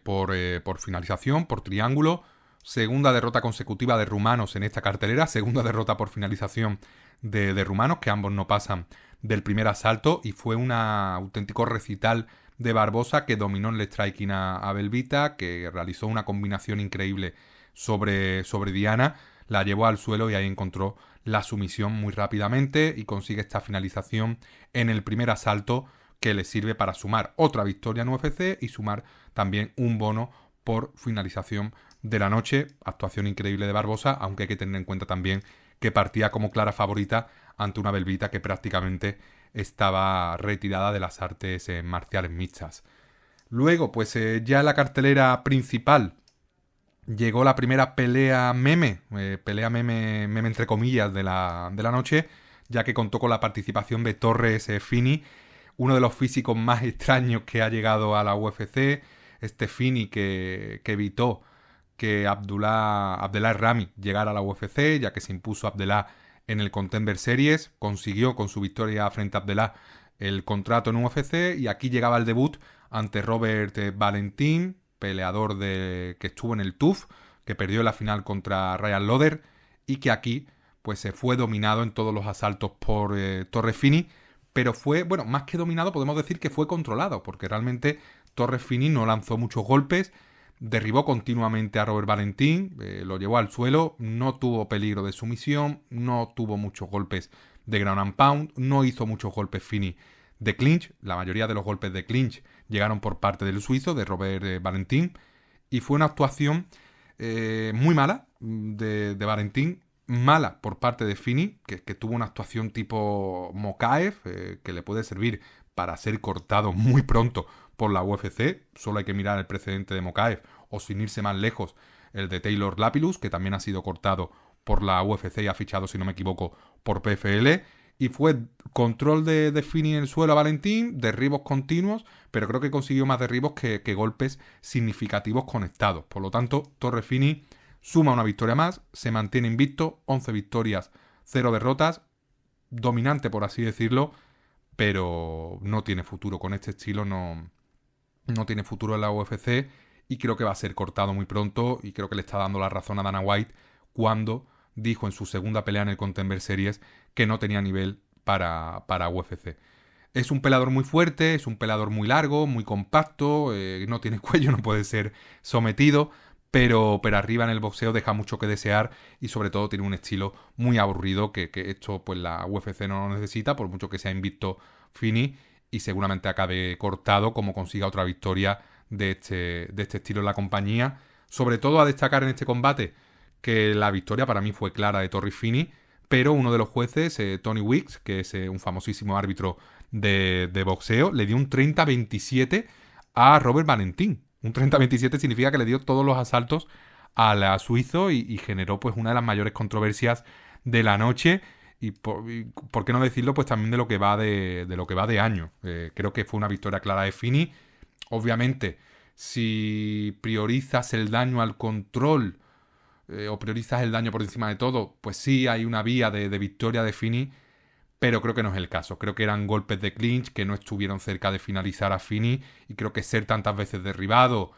por finalización, por triángulo. Segunda derrota consecutiva de rumanos en esta cartelera, segunda derrota por finalización de rumanos, que ambos no pasan del primer asalto, y fue un auténtico recital de Barbosa, que dominó en el striking a Belvita, que realizó una combinación increíble sobre Diana, la llevó al suelo y ahí encontró la sumisión muy rápidamente y consigue esta finalización en el primer asalto, que le sirve para sumar otra victoria en UFC y sumar también un bono por finalización de la noche. Actuación increíble de Barbosa, aunque hay que tener en cuenta también que partía como clara favorita ante una Belvita que prácticamente estaba retirada de las artes marciales mixtas. Luego, pues ya en la cartelera principal llegó la primera pelea meme entre comillas de la noche, ya que contó con la participación de Torres Fini, uno de los físicos más extraños que ha llegado a la UFC. Este Fini que evitó que Abdullah Rami llegara a la UFC, ya que se impuso Abdullah en el Contender Series, consiguió con su victoria frente a Abdullah el contrato en UFC, y aquí llegaba el debut ante Robert Valentín, peleador que estuvo en el TUF, que perdió la final contra Ryan Loder, y que aquí pues se fue dominado en todos los asaltos por Torres Fini, pero fue, bueno, más que dominado podemos decir que fue controlado, porque realmente Torres Fini no lanzó muchos golpes, derribó continuamente a Robert Valentín, lo llevó al suelo, no tuvo peligro de sumisión, no tuvo muchos golpes de ground and pound, no hizo muchos golpes Fini de clinch, la mayoría de los golpes de clinch llegaron por parte del suizo, de Robert Valentín, y fue una actuación muy mala de Valentín, mala por parte de Fini, que tuvo una actuación tipo Mokaev, que le puede servir para ser cortado muy pronto por la UFC. Solo hay que mirar el precedente de Mokaev, o sin irse más lejos, el de Taylor Lapillus, que también ha sido cortado por la UFC y ha fichado, si no me equivoco, por PFL. Y fue control de Fini en el suelo a Valentín, derribos continuos, pero creo que consiguió más derribos que golpes significativos conectados. Por lo tanto, Torres Fini suma una victoria más, se mantiene invicto, 11 victorias, 0 derrotas, dominante por así decirlo, pero no tiene futuro con este estilo, no tiene futuro en la UFC y creo que va a ser cortado muy pronto y creo que le está dando la razón a Dana White cuando dijo en su segunda pelea en el Contender Series que no tenía nivel para UFC. Es un peleador muy fuerte, es un peleador muy largo, muy compacto, no tiene cuello, no puede ser sometido, pero arriba en el boxeo deja mucho que desear y sobre todo tiene un estilo muy aburrido que esto pues la UFC no lo necesita, por mucho que sea invicto Fini, y seguramente acabe cortado como consiga otra victoria de este estilo en la compañía. Sobre todo a destacar en este combate que la victoria para mí fue clara de Torres Fini, pero uno de los jueces, Tony Weeks, que es un famosísimo árbitro de boxeo, le dio un 30-27 a Robert Valentín. Un 30-27 significa que le dio todos los asaltos a la suizo y generó pues una de las mayores controversias de la noche y por qué no decirlo pues también de lo que va de año. Creo que fue una victoria clara de Fini. Obviamente, si priorizas el daño al control o priorizas el daño por encima de todo, pues sí hay una vía de victoria de Fini, pero creo que no es el caso. Creo que eran golpes de clinch que no estuvieron cerca de finalizar a Fini y creo que ser tantas veces derribado,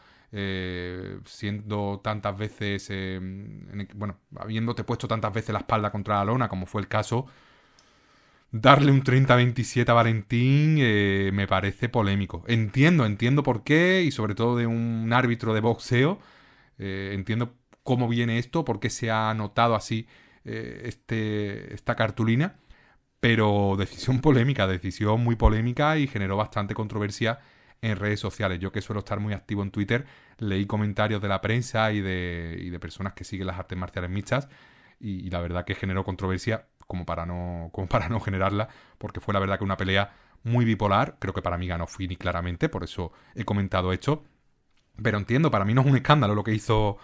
siendo tantas veces, habiéndote puesto tantas veces la espalda contra la lona, como fue el caso, darle un 30-27 a Valentín me parece polémico. Entiendo por qué y sobre todo de un árbitro de boxeo, entiendo cómo viene esto, por qué se ha notado así esta cartulina. Pero decisión polémica, decisión muy polémica y generó bastante controversia en redes sociales. Yo que suelo estar muy activo en Twitter, leí comentarios de la prensa y de personas que siguen las artes marciales mixtas y la verdad que generó controversia como para no generarla, porque fue la verdad que una pelea muy bipolar. Creo que para mí ganó Fini claramente, por eso he comentado esto. Pero entiendo, para mí no es un escándalo lo que hizo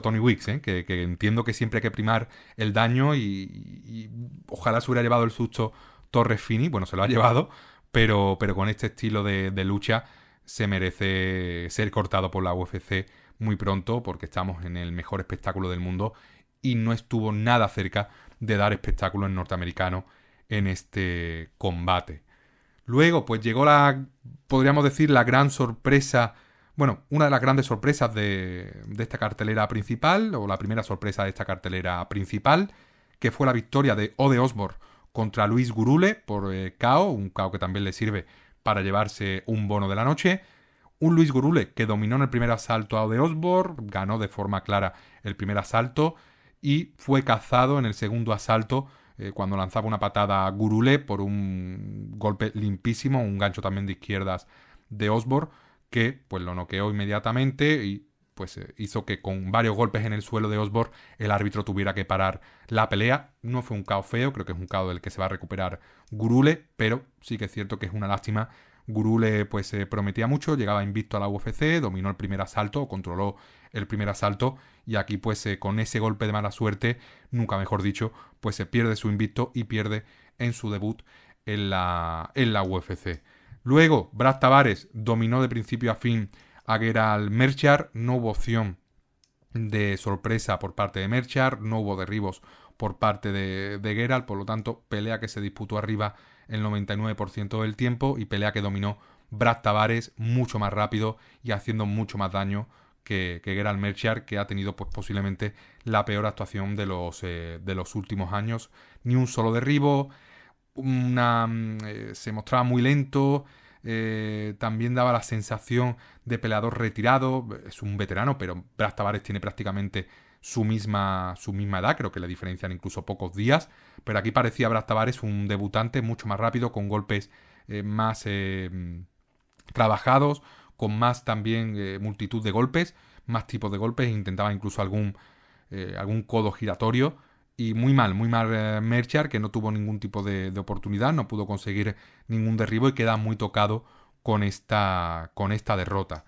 Tony Weeks, que entiendo que siempre hay que primar el daño y ojalá se hubiera llevado el susto Torres Fini, bueno, se lo ha llevado, pero con este estilo de lucha se merece ser cortado por la UFC muy pronto porque estamos en el mejor espectáculo del mundo y no estuvo nada cerca de dar espectáculo en norteamericano en este combate. Luego, pues llegó podríamos decir, la gran sorpresa. Bueno, una de las grandes sorpresas de esta cartelera principal, o la primera sorpresa de esta cartelera principal, que fue la victoria de Ode Osborne contra Luis Gurule por KO, un KO que también le sirve para llevarse un bono de la noche. Un Luis Gurule que dominó en el primer asalto a Ode Osborne, ganó de forma clara el primer asalto y fue cazado en el segundo asalto cuando lanzaba una patada a Gurule por un golpe limpísimo, un gancho también de izquierdas de Osborne, que pues lo noqueó inmediatamente y pues hizo que con varios golpes en el suelo de Osborne el árbitro tuviera que parar la pelea. No fue un KO feo, creo que es un KO del que se va a recuperar Gurule, pero sí que es cierto que es una lástima. Gurule pues prometía mucho, llegaba invicto a la UFC, dominó el primer asalto, controló el primer asalto y aquí pues con ese golpe de mala suerte, nunca mejor dicho, pues se pierde su invicto y pierde en su debut en la UFC. Luego, Brad Tavares dominó de principio a fin a Gerald Meerschaert. No hubo opción de sorpresa por parte de Meerschaert. No hubo derribos por parte de Gerald. Por lo tanto, pelea que se disputó arriba el 99% del tiempo y pelea que dominó Brad Tavares mucho más rápido y haciendo mucho más daño que Gerald Melchior, que ha tenido pues posiblemente la peor actuación de los últimos años. Ni un solo derribo, se mostraba muy lento, también daba la sensación de peleador retirado. Es un veterano, pero Brad Tavares tiene prácticamente su misma edad, creo que le diferencian incluso pocos días, pero aquí parecía Brad Tavares un debutante mucho más rápido, con golpes más trabajados, con más también multitud de golpes, más tipos de golpes, intentaba incluso algún codo giratorio. Y muy mal Melchior, que no tuvo ningún tipo de oportunidad, no pudo conseguir ningún derribo y queda muy tocado con esta derrota.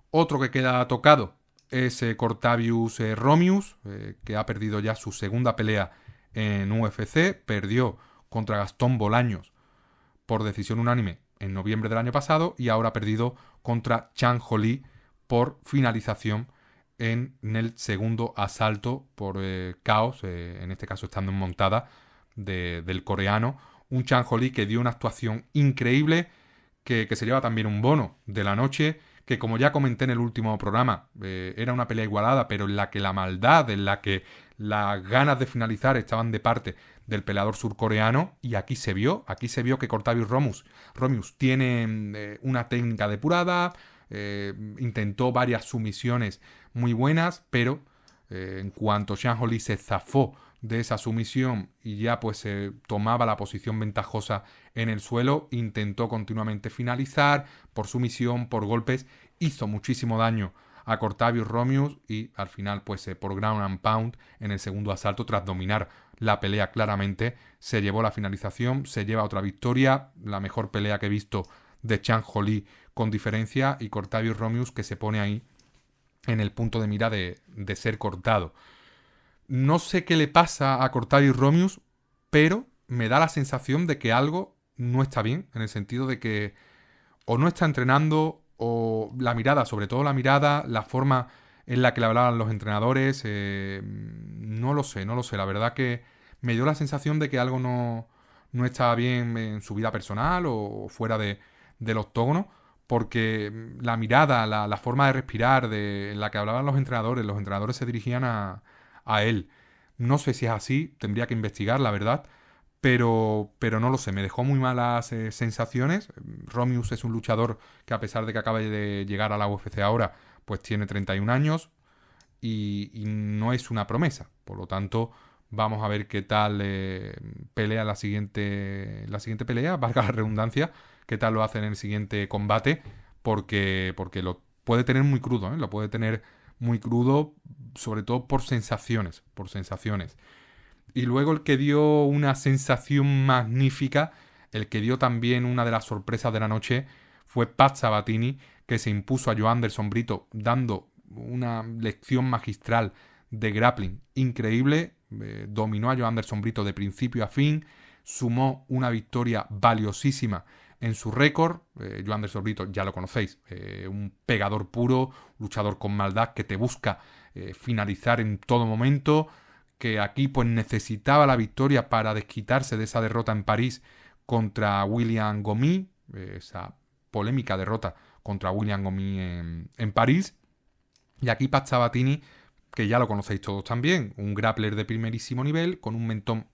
Otro que queda tocado es Cortavius Romius, que ha perdido ya su segunda pelea en UFC. Perdió contra Gastón Bolaños por decisión unánime en noviembre del año pasado y ahora ha perdido contra Chan Ho Lee por finalización en el segundo asalto por caos, en este caso estando en montada del coreano. Un Chan Ho Lee que dio una actuación increíble, que se lleva también un bono de la noche, que como ya comenté en el último programa, era una pelea igualada, pero en la que la maldad, en la que las ganas de finalizar estaban de parte del peleador surcoreano, y aquí se vio que Cortavius Romius tiene una técnica depurada, intentó varias sumisiones muy buenas, pero en cuanto Chan Ho Lee se zafó de esa sumisión y ya pues tomaba la posición ventajosa en el suelo, intentó continuamente finalizar por sumisión, por golpes, hizo muchísimo daño a Cortavius Romius y al final pues por ground and pound en el segundo asalto, tras dominar la pelea claramente, se llevó la finalización, se lleva otra victoria, la mejor pelea que he visto de Chan Ho Lee con diferencia, y Cortavius Romius que se pone ahí en el punto de mira de ser cortado. No sé qué le pasa a Cortavius Romius, pero me da la sensación de que algo no está bien, en el sentido de que o no está entrenando, o la mirada, sobre todo la mirada, la forma en la que le hablaban los entrenadores, no lo sé, la verdad que me dio la sensación de que algo no estaba bien en su vida personal o fuera del octógono, porque la mirada, la forma de respirar en la que hablaban los entrenadores se dirigían a él. No sé si es así, tendría que investigar, la verdad, pero no lo sé, me dejó muy malas sensaciones. Romius es un luchador que, a pesar de que acaba de llegar a la UFC ahora, pues tiene 31 años y no es una promesa. Por lo tanto, vamos a ver qué tal pelea la siguiente pelea, valga la redundancia, qué tal lo hace en el siguiente combate, porque lo puede tener muy crudo, lo puede tener muy crudo, sobre todo por sensaciones. Y luego el que dio una sensación magnífica, el que dio también una de las sorpresas de la noche, fue Pat Sabatini, que se impuso a Joanderson Brito dando una lección magistral de grappling increíble. Dominó a Joanderson Brito de principio a fin, sumó una victoria valiosísima en su récord. Joanderson Brito, ya lo conocéis, un pegador puro, luchador con maldad que te busca finalizar en todo momento, que aquí pues necesitaba la victoria para desquitarse de esa derrota en París contra William Gomis, esa polémica derrota contra William Gomis en París. Y aquí Pat Sabatini, que ya lo conocéis todos también, un grappler de primerísimo nivel, con un mentón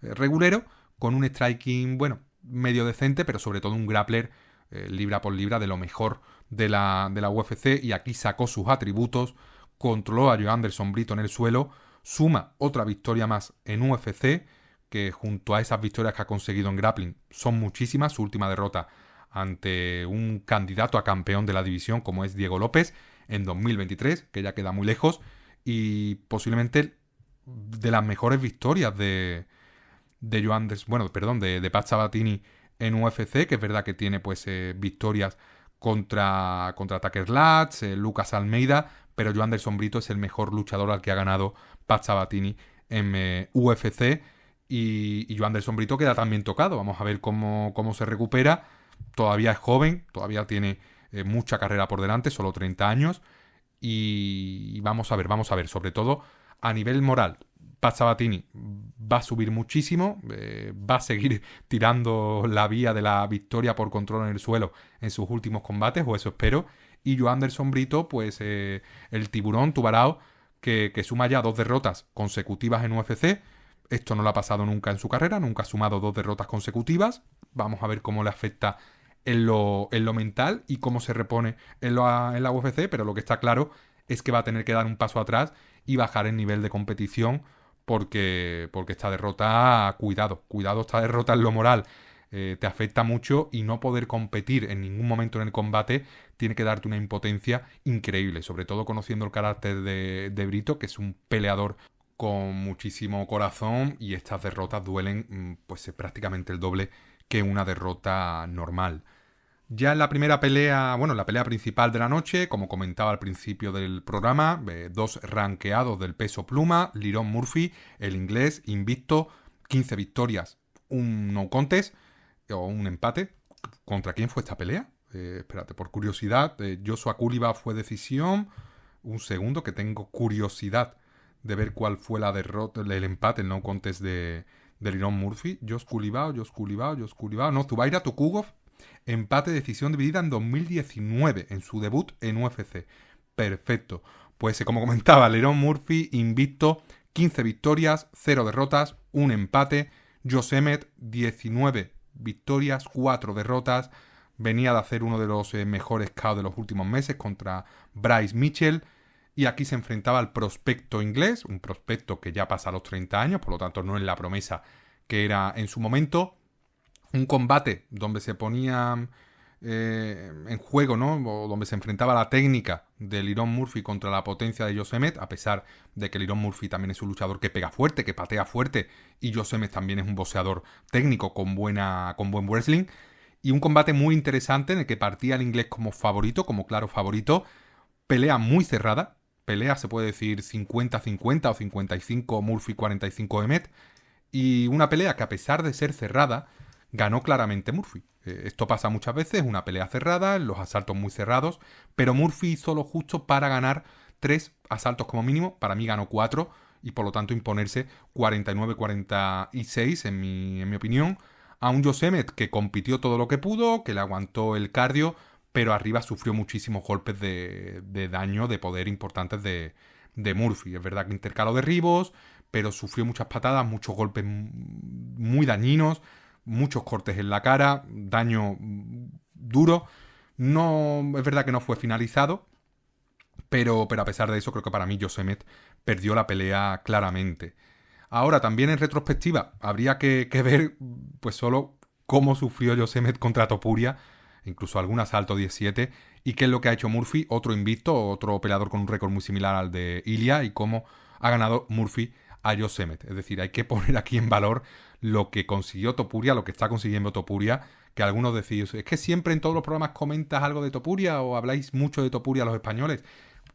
regulero, con un striking, bueno, medio decente, pero sobre todo un grappler libra por libra de lo mejor de la UFC, y aquí sacó sus atributos, controló a Joanderson Brito en el suelo, suma otra victoria más en UFC, que junto a esas victorias que ha conseguido en grappling son muchísimas. Su última derrota ante un candidato a campeón de la división como es Diego López en 2023, que ya queda muy lejos, y posiblemente de las mejores victorias de Pat Sabatini en UFC, que es verdad que tiene pues victorias contra Tucker Latz, Lucas Almeida, pero Joanderson Brito es el mejor luchador al que ha ganado Pat Sabatini en UFC, y Joanderson Brito queda también tocado. Vamos a ver cómo se recupera. Todavía es joven, todavía tiene mucha carrera por delante, solo 30 años, y vamos a ver, sobre todo a nivel moral. Pat Sabatini va a subir muchísimo, va a seguir tirando la vía de la victoria por control en el suelo en sus últimos combates, o eso espero, y Joanderson Brito, pues el tiburón Tubarao, que suma ya 2 derrotas consecutivas en UFC. Esto no lo ha pasado nunca en su carrera, nunca ha sumado 2 derrotas consecutivas. Vamos a ver cómo le afecta en lo mental y cómo se repone en la UFC, pero lo que está claro es que va a tener que dar un paso atrás y bajar el nivel de competición porque esta derrota, cuidado, esta derrota en lo moral te afecta mucho y no poder competir en ningún momento en el combate tiene que darte una impotencia increíble, sobre todo conociendo el carácter de Brito, que es un peleador con muchísimo corazón y estas derrotas duelen pues prácticamente el doble que una derrota normal. Ya en la primera pelea, bueno, la pelea principal de la noche, como comentaba al principio del programa, 2 ranqueados del peso pluma, Lerone Murphy, el inglés, invicto, 15 victorias, un no contest o un empate. ¿Contra quién fue esta pelea? Espérate, por curiosidad, Joshua Culibao fue decisión. Un segundo, que tengo curiosidad de ver cuál fue la derrota, el empate, el no contest de Lerone Murphy. Josh Culibao, no, Zubaira Tukhugov. Empate, decisión dividida en 2019, en su debut en UFC. Perfecto. Pues como comentaba, Lerone Murphy invicto, 15 victorias, 0 derrotas, un empate. Josh Emmett, 19 victorias, 4 derrotas. Venía de hacer uno de los mejores KO de los últimos meses contra Bryce Mitchell. Y aquí se enfrentaba al prospecto inglés, un prospecto que ya pasa los 30 años, por lo tanto no es la promesa que era en su momento. Un combate donde se ponía en juego, ¿no? O donde se enfrentaba la técnica de Lerone Murphy contra la potencia de Josh Emmett, a pesar de que Lerone Murphy también es un luchador que pega fuerte, que patea fuerte, y Josh Emmett también es un boxeador técnico con buen wrestling. Y un combate muy interesante en el que partía el inglés como favorito, como claro favorito. Pelea muy cerrada. Pelea, se puede decir, 50-50 o 55 Murphy, 45 Emmett. Y una pelea que, a pesar de ser cerrada, ganó claramente Murphy. Esto pasa muchas veces, una pelea cerrada, los asaltos muy cerrados, pero Murphy hizo lo justo para ganar 3 asaltos como mínimo. Para mí ganó 4 y por lo tanto imponerse 49-46 en mi opinión. A un Josh Emmett que compitió todo lo que pudo, que le aguantó el cardio, pero arriba sufrió muchísimos golpes de daño, de poder importantes de Murphy. Es verdad que intercaló derribos, pero sufrió muchas patadas, muchos golpes muy dañinos, muchos cortes en la cara, daño duro. No, es verdad que no fue finalizado, pero a pesar de eso creo que para mí Josh Emmett perdió la pelea claramente. Ahora, también en retrospectiva, habría que ver pues solo cómo sufrió Josh Emmett contra Topuria, incluso algún asalto 17, y qué es lo que ha hecho Murphy, otro invicto, otro peleador con un récord muy similar al de Ilia, y cómo ha ganado Murphy a Josh Emmett. Es decir, hay que poner aquí en valor lo que consiguió Topuria, lo que está consiguiendo Topuria, que algunos decís, es que siempre en todos los programas comentas algo de Topuria o habláis mucho de Topuria los españoles,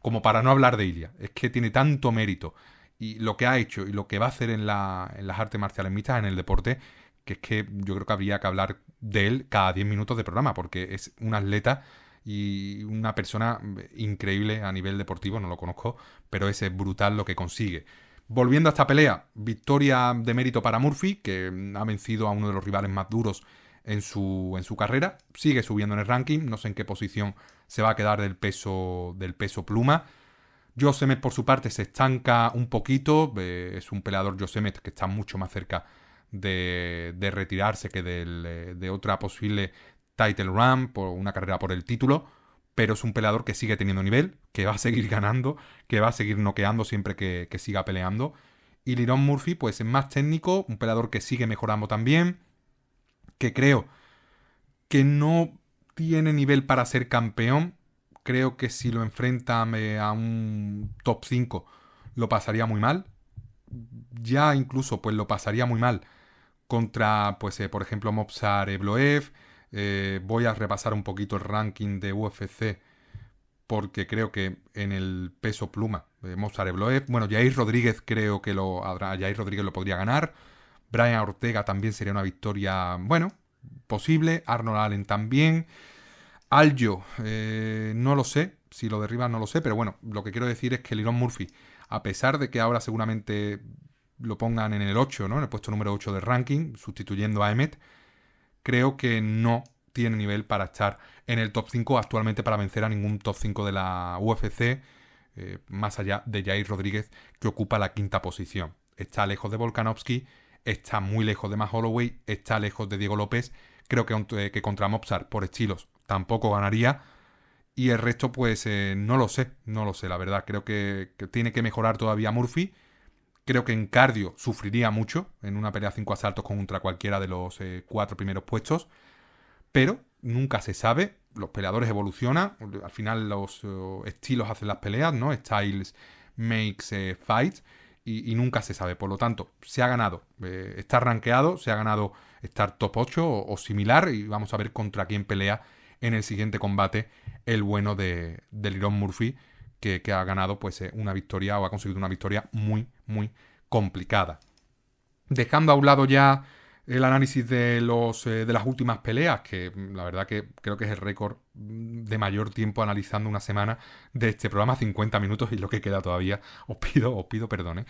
como para no hablar de Ilia. Es que tiene tanto mérito y lo que ha hecho y lo que va a hacer en las artes marciales mixtas, en el deporte, que es que yo creo que habría que hablar de él cada 10 minutos de programa, porque es un atleta y una persona increíble a nivel deportivo, no lo conozco, pero es brutal lo que consigue. Volviendo a esta pelea, victoria de mérito para Murphy, que ha vencido a uno de los rivales más duros en su carrera. Sigue subiendo en el ranking, no sé en qué posición se va a quedar del peso pluma. Josh Emmett, por su parte, se estanca un poquito. Es un peleador, Josh Emmett, que está mucho más cerca de retirarse que de otra posible title run, por una carrera por el título. Pero es un peleador que sigue teniendo nivel, que va a seguir ganando, que va a seguir noqueando siempre que siga peleando. Y Lerone Murphy, pues es más técnico, un peleador que sigue mejorando también, que creo que no tiene nivel para ser campeón. Creo que si lo enfrenta a un top 5 lo pasaría muy mal. Ya incluso pues lo pasaría muy mal contra, pues por ejemplo, Movsar Evloev. Voy a repasar un poquito el ranking de UFC porque creo que en el peso pluma Movsar Evloev, bueno, Jair Rodríguez creo que Jair Rodríguez lo podría ganar. Brian Ortega también sería una victoria, bueno, posible. Arnold Allen también. Aljo, no lo sé, si lo derriba no lo sé, pero bueno, lo que quiero decir es que Lerone Murphy, a pesar de que ahora seguramente lo pongan en el 8, ¿no? En el puesto número 8 del ranking, sustituyendo a Emmett, creo que no tiene nivel para estar en el top 5 actualmente, para vencer a ningún top 5 de la UFC, más allá de Yair Rodríguez, que ocupa la 5ª posición. Está lejos de Volkanovski, está muy lejos de Max Holloway, está lejos de Diego López. Creo que contra Mopsar, por estilos, tampoco ganaría. Y el resto, pues no lo sé, la verdad. Creo que tiene que mejorar todavía Murphy. Creo que en cardio sufriría mucho en una pelea 5 asaltos contra cualquiera de los 4 primeros puestos. Pero nunca se sabe. Los peleadores evolucionan. Al final los estilos hacen las peleas, ¿no? Styles makes fights. Y nunca se sabe. Por lo tanto, se ha ganado estar rankeado, se ha ganado estar top 8 o similar. Y vamos a ver contra quién pelea en el siguiente combate el bueno de Lerone Murphy, que ha ganado pues una victoria, o ha conseguido una victoria muy, muy complicada. Dejando a un lado ya el análisis de las últimas peleas, que la verdad que creo que es el récord de mayor tiempo analizando una semana de este programa, 50 minutos, y lo que queda todavía, os pido perdón.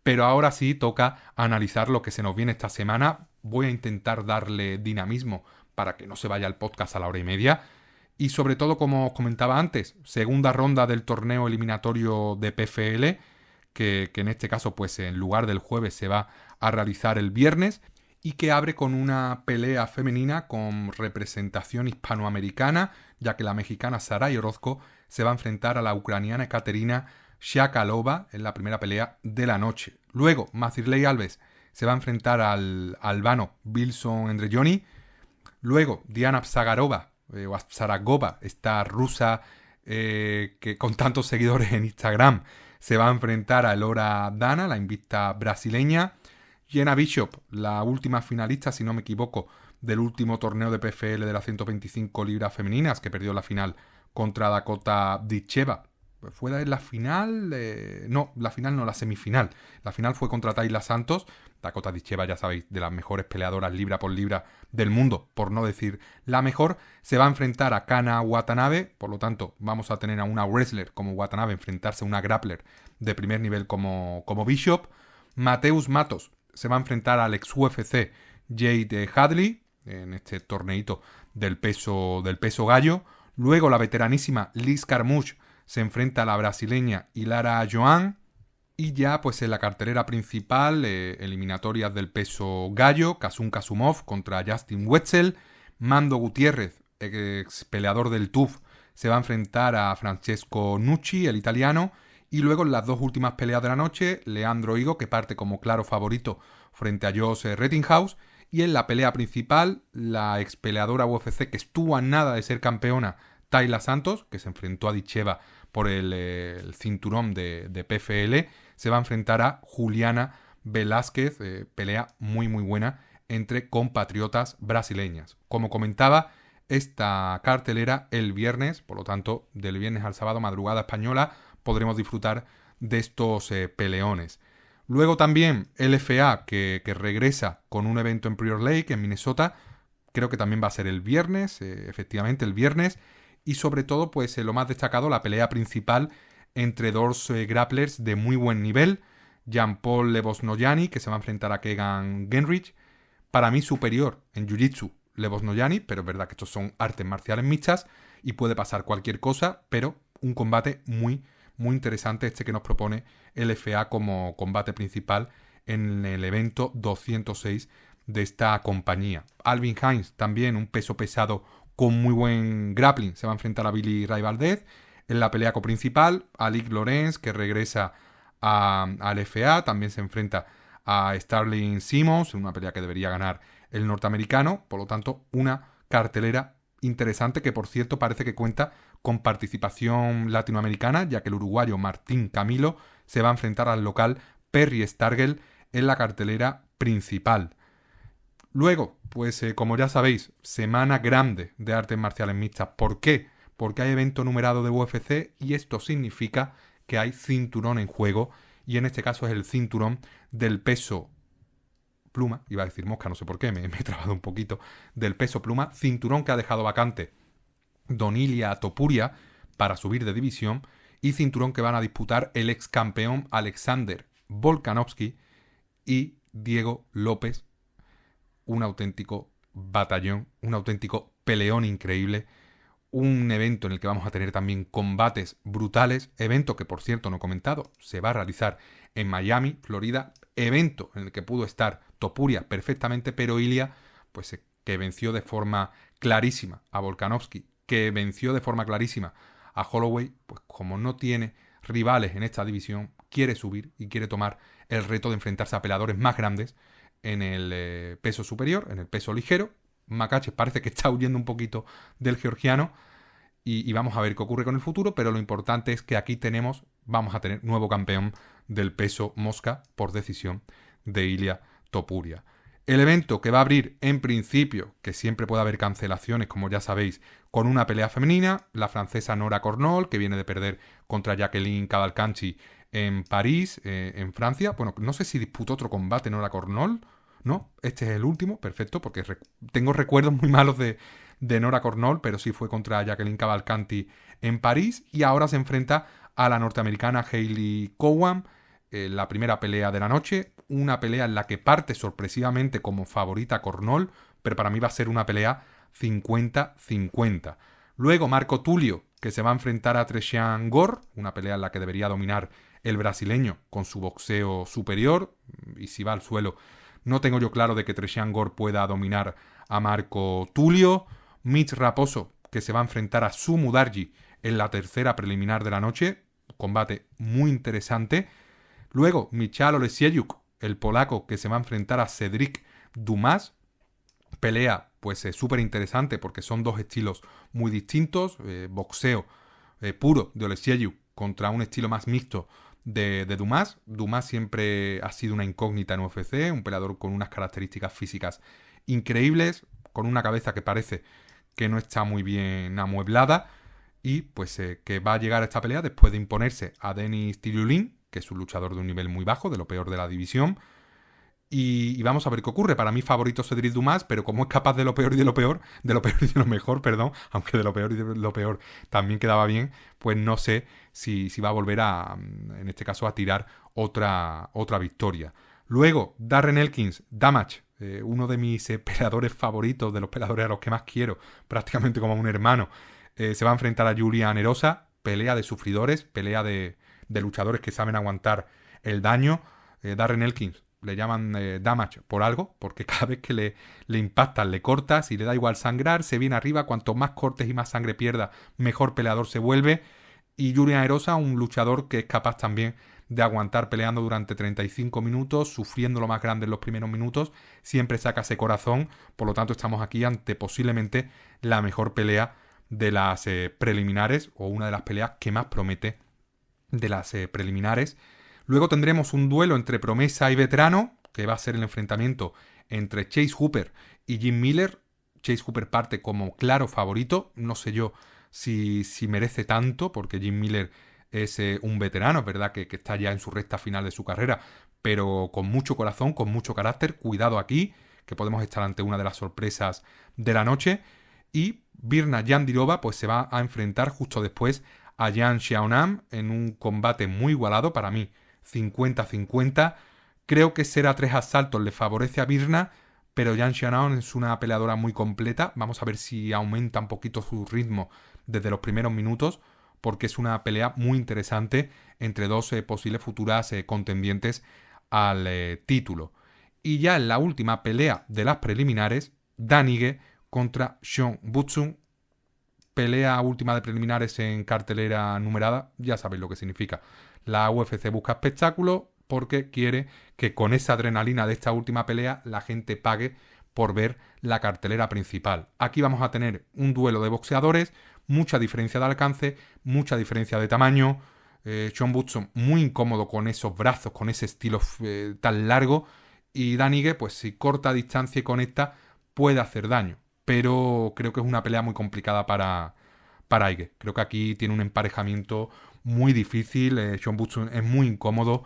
Pero ahora sí toca analizar lo que se nos viene esta semana. Voy a intentar darle dinamismo para que no se vaya el podcast a la 1:30. Y sobre todo, como os comentaba antes, segunda ronda del torneo eliminatorio de PFL, que en este caso, pues en lugar del jueves, se va a realizar el viernes, y que abre con una pelea femenina con representación hispanoamericana, ya que la mexicana Saray Orozco se va a enfrentar a la ucraniana Ekaterina Shakalova en la primera pelea de la noche. Luego, Macirley Alves se va a enfrentar al albano Wilson Andreyoni. Luego, Diana Psagarova, o Psaragova, esta rusa que con tantos seguidores en Instagram, se va a enfrentar a Elora Dana, la invicta brasileña. Jenna Bishop, la última finalista, si no me equivoco, del último torneo de PFL de las 125 libras femeninas, que perdió la final contra Dakota Ditcheva. ¿Fue en la final? La semifinal. La final fue contra Tayla Santos. Dakota Ditcheva, ya sabéis, de las mejores peleadoras libra por libra del mundo, por no decir la mejor. Se va a enfrentar a Kana Watanabe, por lo tanto vamos a tener a una wrestler como Watanabe enfrentarse a una grappler de primer nivel como Bishop. Mateus Matos se va a enfrentar al ex UFC Jade Hadley en este torneito del peso gallo. Luego la veteranísima Liz Carmouche se enfrenta a la brasileña Hilara Joan. Y ya pues en la cartelera principal, eliminatorias del peso gallo, Kasun Kasumov contra Justin Wetzel. Mando Gutiérrez, ex peleador del TUF, se va a enfrentar a Francesco Nucci, el italiano. Y luego en las dos últimas peleas de la noche, Leandro Higo, que parte como claro favorito frente a Josh Rettinghouse. Y en la pelea principal, la ex peleadora UFC que estuvo a nada de ser campeona, Tayla Santos, que se enfrentó a Ditcheva por el cinturón de PFL, se va a enfrentar a Juliana Velázquez, pelea muy muy buena entre compatriotas brasileñas. Como comentaba, esta cartelera el viernes, por lo tanto, del viernes al sábado, madrugada española, podremos disfrutar de estos peleones. Luego también LFA, que regresa con un evento en Prior Lake, en Minnesota. Creo que también va a ser el viernes, efectivamente el viernes. Y sobre todo, pues lo más destacado, la pelea principal entre dos grapplers de muy buen nivel. Jean-Paul Levosnoyani, que se va a enfrentar a Kegan Genrich. Para mí superior en Jiu-Jitsu Levosnoyani, pero es verdad que estos son artes marciales mixtas y puede pasar cualquier cosa, pero un combate muy, muy interesante este que nos propone LFA como combate principal en el evento 206 de esta compañía. Alvin Hines, también un peso pesado con muy buen grappling, se va a enfrentar a Billy Ray Valdez. En la pelea coprincipal, Alec Lorenz, que regresa al FA, también se enfrenta a Starling Simmons, en una pelea que debería ganar el norteamericano. Por lo tanto, una cartelera interesante que, por cierto, parece que cuenta con participación latinoamericana, ya que el uruguayo Martín Camilo se va a enfrentar al local Perry Stargell en la cartelera principal. Luego, pues como ya sabéis, semana grande de artes marciales mixtas. ¿Por qué? Porque hay evento numerado de UFC y esto significa que hay cinturón en juego, y en este caso es el cinturón del peso pluma, iba a decir mosca, no sé por qué, me he trabado un poquito, del peso pluma, cinturón que ha dejado vacante Donilia Topuria para subir de división, y cinturón que van a disputar el ex campeón Alexander Volkanovski y Diego López, un auténtico batallón, un auténtico peleón increíble, un evento en el que vamos a tener también combates brutales, evento que por cierto no he comentado, se va a realizar en Miami, Florida, evento en el que pudo estar Topuria perfectamente, pero Ilia, pues que venció de forma clarísima a Volkanovski, que venció de forma clarísima a Holloway, pues como no tiene rivales en esta división, quiere subir y quiere tomar el reto de enfrentarse a peleadores más grandes en el peso superior, en el peso ligero. Makhachev parece que está huyendo un poquito del georgiano y vamos a ver qué ocurre con el futuro, pero lo importante es que aquí vamos a tener nuevo campeón del peso mosca por decisión de Ilia Topuria. El evento que va a abrir en principio, que siempre puede haber cancelaciones, como ya sabéis, con una pelea femenina, la francesa Nora Cornol, que viene de perder contra Jacqueline Cavalcanti en París, en Francia. Bueno, no sé si disputó otro combate Nora Cornol, ¿no? Este es el último, perfecto, porque tengo recuerdos muy malos de Nora Cornol, pero sí fue contra Jacqueline Cavalcanti en París, y ahora se enfrenta a la norteamericana Hailey Cowan, la primera pelea de la noche, una pelea en la que parte sorpresivamente como favorita Cornol, pero para mí va a ser una pelea 50-50. Luego Marco Tulio, que se va a enfrentar a Tresean Gore, una pelea en la que debería dominar el brasileño con su boxeo superior, y si va al suelo no tengo yo claro de que Tresean Gore pueda dominar a Marco Tulio. Mitch Raposo, que se va a enfrentar a Sumu Darji en la tercera preliminar de la noche, combate muy interesante. Luego Michal Olesiejczuk, el polaco, que se va a enfrentar a Cedric Dumas, pelea pues súper interesante porque son dos estilos muy distintos, boxeo puro de Olesiejczuk contra un estilo más mixto de Dumas. Dumas siempre ha sido una incógnita en UFC, un peleador con unas características físicas increíbles, con una cabeza que parece que no está muy bien amueblada, y pues que va a llegar a esta pelea después de imponerse a Denis Tiuliulin, que es un luchador de un nivel muy bajo, de lo peor de la división. Y vamos a ver qué ocurre. Para mí favorito Cedric Dumas, pero como es capaz de lo peor y de lo peor, de lo peor y de lo mejor, perdón, aunque de lo peor y de lo peor también quedaba bien, pues no sé si va a volver a, en este caso, a tirar otra victoria. Luego, Darren Elkins, Damage, uno de mis peleadores favoritos, de los peleadores a los que más quiero, prácticamente como un hermano, se va a enfrentar a Julian Erosa, pelea de sufridores, pelea de luchadores que saben aguantar el daño. Darren Elkins le llaman damage por algo, porque cada vez que le impactan, le cortas y le da igual sangrar, se viene arriba, cuanto más cortes y más sangre pierda, mejor peleador se vuelve. Y Julian Erosa, un luchador que es capaz también de aguantar peleando durante 35 minutos, sufriendo lo más grande en los primeros minutos, siempre saca ese corazón, por lo tanto estamos aquí ante posiblemente la mejor pelea de las preliminares, o una de las peleas que más promete de las preliminares. Luego tendremos un duelo entre promesa y veterano, que va a ser el enfrentamiento entre Chase Hooper y Jim Miller. Chase Hooper parte como claro favorito, no sé yo si merece tanto, porque Jim Miller es un veterano, es verdad que está ya en su recta final de su carrera, pero con mucho corazón, con mucho carácter. Cuidado aquí, que podemos estar ante una de las sorpresas de la noche. Y Virna Jandiroba pues se va a enfrentar justo después a Yan Xiaonam en un combate muy igualado, para mí 50-50. Creo que ser a 3 asaltos le favorece a Virna, pero Yan Xiaonam es una peleadora muy completa. Vamos a ver si aumenta un poquito su ritmo desde los primeros minutos, porque es una pelea muy interesante entre dos posibles futuras contendientes al título. Y ya en la última pelea de las preliminares, Dan Ige contra Sean Butson. Pelea última de preliminares en cartelera numerada, ya sabéis lo que significa. La UFC busca espectáculo porque quiere que con esa adrenalina de esta última pelea la gente pague por ver la cartelera principal. Aquí vamos a tener un duelo de boxeadores, mucha diferencia de alcance, mucha diferencia de tamaño. Sean Butson muy incómodo con esos brazos, con ese estilo tan largo, y Dan Ige, pues si corta distancia y conecta, puede hacer daño. Pero creo que es una pelea muy complicada para Ige. Creo que aquí tiene un emparejamiento muy difícil. Sean Butson es muy incómodo,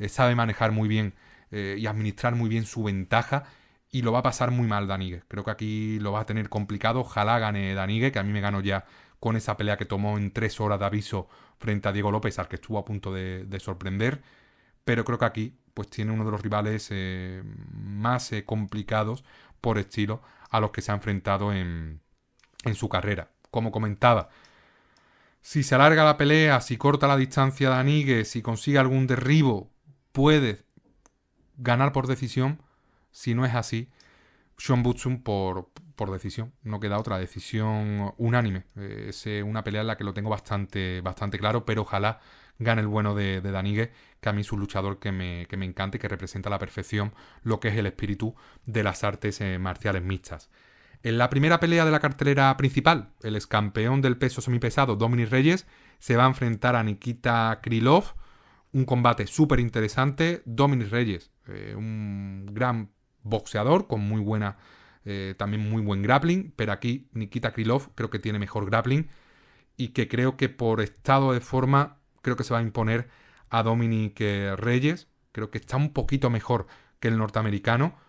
sabe manejar muy bien y administrar muy bien su ventaja, y lo va a pasar muy mal Dan Ige. Creo que aquí lo va a tener complicado. Ojalá gane Dan Ige, que a mí me ganó ya con esa pelea que tomó en 3 horas de aviso frente a Diego López, al que estuvo a punto de sorprender. Pero creo que aquí pues tiene uno de los rivales más complicados por estilo a los que se ha enfrentado en su carrera. Como comentaba, si se alarga la pelea, si corta la distancia Danige, si consigue algún derribo, puede ganar por decisión. Si no es así, Sean Butson por decisión. No queda otra decisión unánime. Es una pelea en la que lo tengo bastante claro, pero ojalá gane el bueno de Danige, que a mí es un luchador que me encanta y que representa a la perfección lo que es el espíritu de las artes marciales mixtas. En la primera pelea de la cartelera principal, el excampeón del peso semipesado Dominic Reyes se va a enfrentar a Nikita Krylov. Un combate súper interesante. Dominic Reyes, un gran boxeador con muy buena, también muy buen grappling, pero aquí Nikita Krylov creo que tiene mejor grappling y que creo que por estado de forma creo que se va a imponer a Dominic Reyes. Creo que está un poquito mejor que el norteamericano.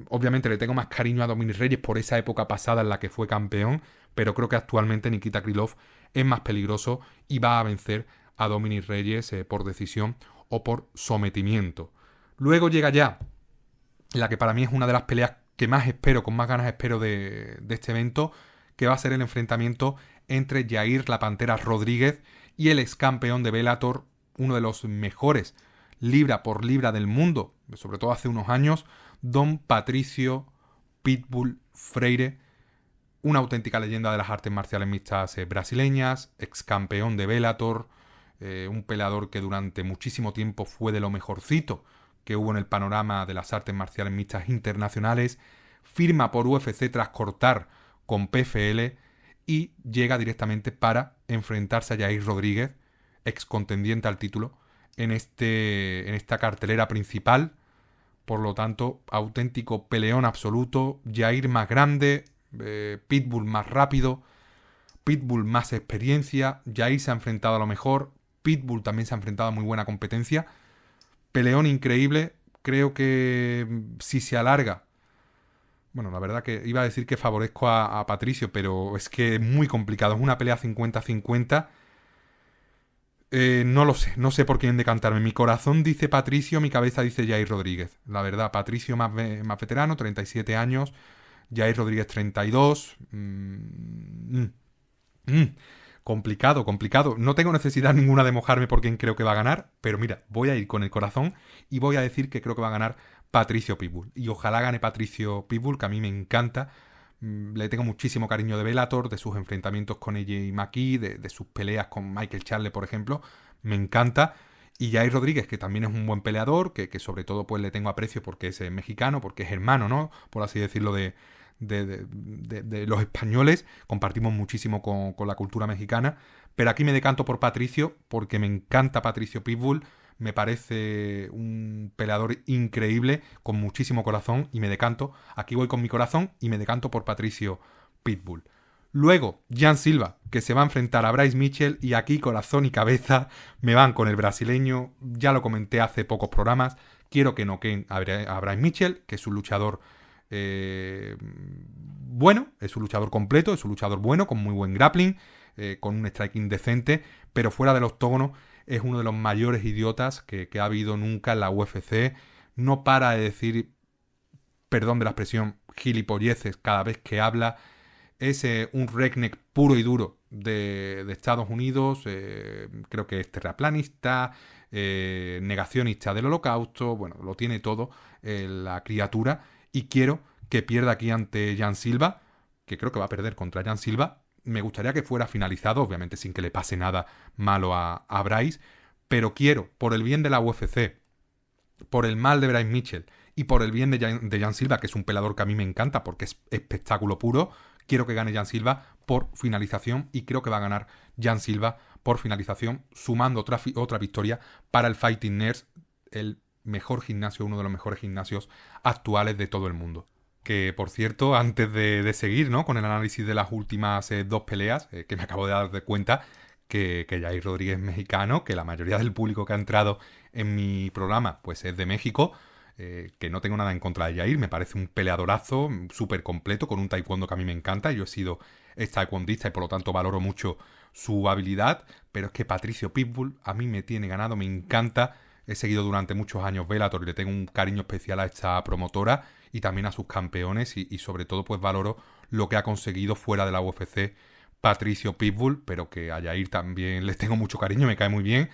Obviamente le tengo más cariño a Dominic Reyes por esa época pasada en la que fue campeón, pero creo que actualmente Nikita Krylov es más peligroso y va a vencer a Dominic Reyes por decisión o por sometimiento. Luego llega ya la que para mí es una de las peleas que más espero, con más ganas espero de este evento, que va a ser el enfrentamiento entre Yair la Pantera Rodríguez y el ex campeón de Bellator, uno de los mejores libra por libra del mundo, sobre todo hace unos años, Don Patricio Pitbull Freire, una auténtica leyenda de las artes marciales mixtas brasileñas, ex campeón de Bellator, un peleador que durante muchísimo tiempo fue de lo mejorcito que hubo en el panorama de las artes marciales mixtas internacionales, firma por UFC tras cortar con PFL y llega directamente para enfrentarse a Yair Rodríguez, ex contendiente al título, en esta cartelera principal. Por lo tanto, auténtico peleón absoluto. Yair más grande, Pitbull más rápido, Pitbull más experiencia. Yair se ha enfrentado a lo mejor, Pitbull también se ha enfrentado a muy buena competencia. Peleón increíble. Creo que si se alarga, bueno, la verdad que iba a decir que favorezco a Patricio, pero es que es muy complicado. Es una pelea 50-50. No lo sé, no sé por quién decantarme. Mi corazón dice Patricio, mi cabeza dice Yair Rodríguez. La verdad, Patricio más veterano, 37 años. Yair Rodríguez 32. Complicado. No tengo necesidad ninguna de mojarme por quién creo que va a ganar, pero mira, voy a ir con el corazón y voy a decir que creo que va a ganar Patricio Pitbull. Y ojalá gane Patricio Pitbull, que a mí me encanta. Le tengo muchísimo cariño de Bellator, de sus enfrentamientos con AJ McKee, de sus peleas con Michael Charle, por ejemplo. Me encanta. Y Jair Rodríguez, que también es un buen peleador, que sobre todo pues le tengo aprecio porque es mexicano, porque es hermano, ¿no? Por así decirlo, de los españoles. Compartimos muchísimo con la cultura mexicana. Pero aquí me decanto por Patricio, porque me encanta Patricio Pitbull. Me parece un peleador increíble, con muchísimo corazón, y me decanto. Aquí voy con mi corazón y me decanto por Patricio Pitbull. Luego, Jan Silva, que se va a enfrentar a Bryce Mitchell, y aquí corazón y cabeza me van con el brasileño. Ya lo comenté hace pocos programas. Quiero que noqueen a Bryce Mitchell, que es un luchador bueno, es un luchador completo, es un luchador bueno, con muy buen grappling, con un striking decente, pero fuera del octógono es uno de los mayores idiotas que ha habido nunca en la UFC. No para de decir, perdón de la expresión, gilipolleces cada vez que habla. Es un redneck puro y duro de Estados Unidos. Creo que es terraplanista, negacionista del holocausto. Bueno, lo tiene todo la criatura. Y quiero que pierda aquí ante Jan Silva, que creo que va a perder contra Jan Silva. Me gustaría que fuera finalizado, obviamente sin que le pase nada malo a Bryce, pero quiero, por el bien de la UFC, por el mal de Bryce Mitchell y por el bien de Jan Silva, que es un peleador que a mí me encanta porque es espectáculo puro, quiero que gane Jan Silva por finalización, y creo que va a ganar Jan Silva por finalización, sumando otra victoria para el Fighting Nerds, el mejor gimnasio, uno de los mejores gimnasios actuales de todo el mundo. Que, por cierto, antes de seguir, ¿no?, con el análisis de las últimas dos peleas, que me acabo de dar de cuenta que Yair Rodríguez es mexicano, que la mayoría del público que ha entrado en mi programa pues es de México, que no tengo nada en contra de Yair, me parece un peleadorazo súper completo, con un taekwondo que a mí me encanta. Yo he sido taekwondista y por lo tanto valoro mucho su habilidad, pero es que Patricio Pitbull a mí me tiene ganado, me encanta. He seguido durante muchos años Bellator y le tengo un cariño especial a esta promotora, y también a sus campeones y sobre todo pues valoro lo que ha conseguido fuera de la UFC Patricio Pitbull, pero que a Yair también les tengo mucho cariño, me cae muy bien.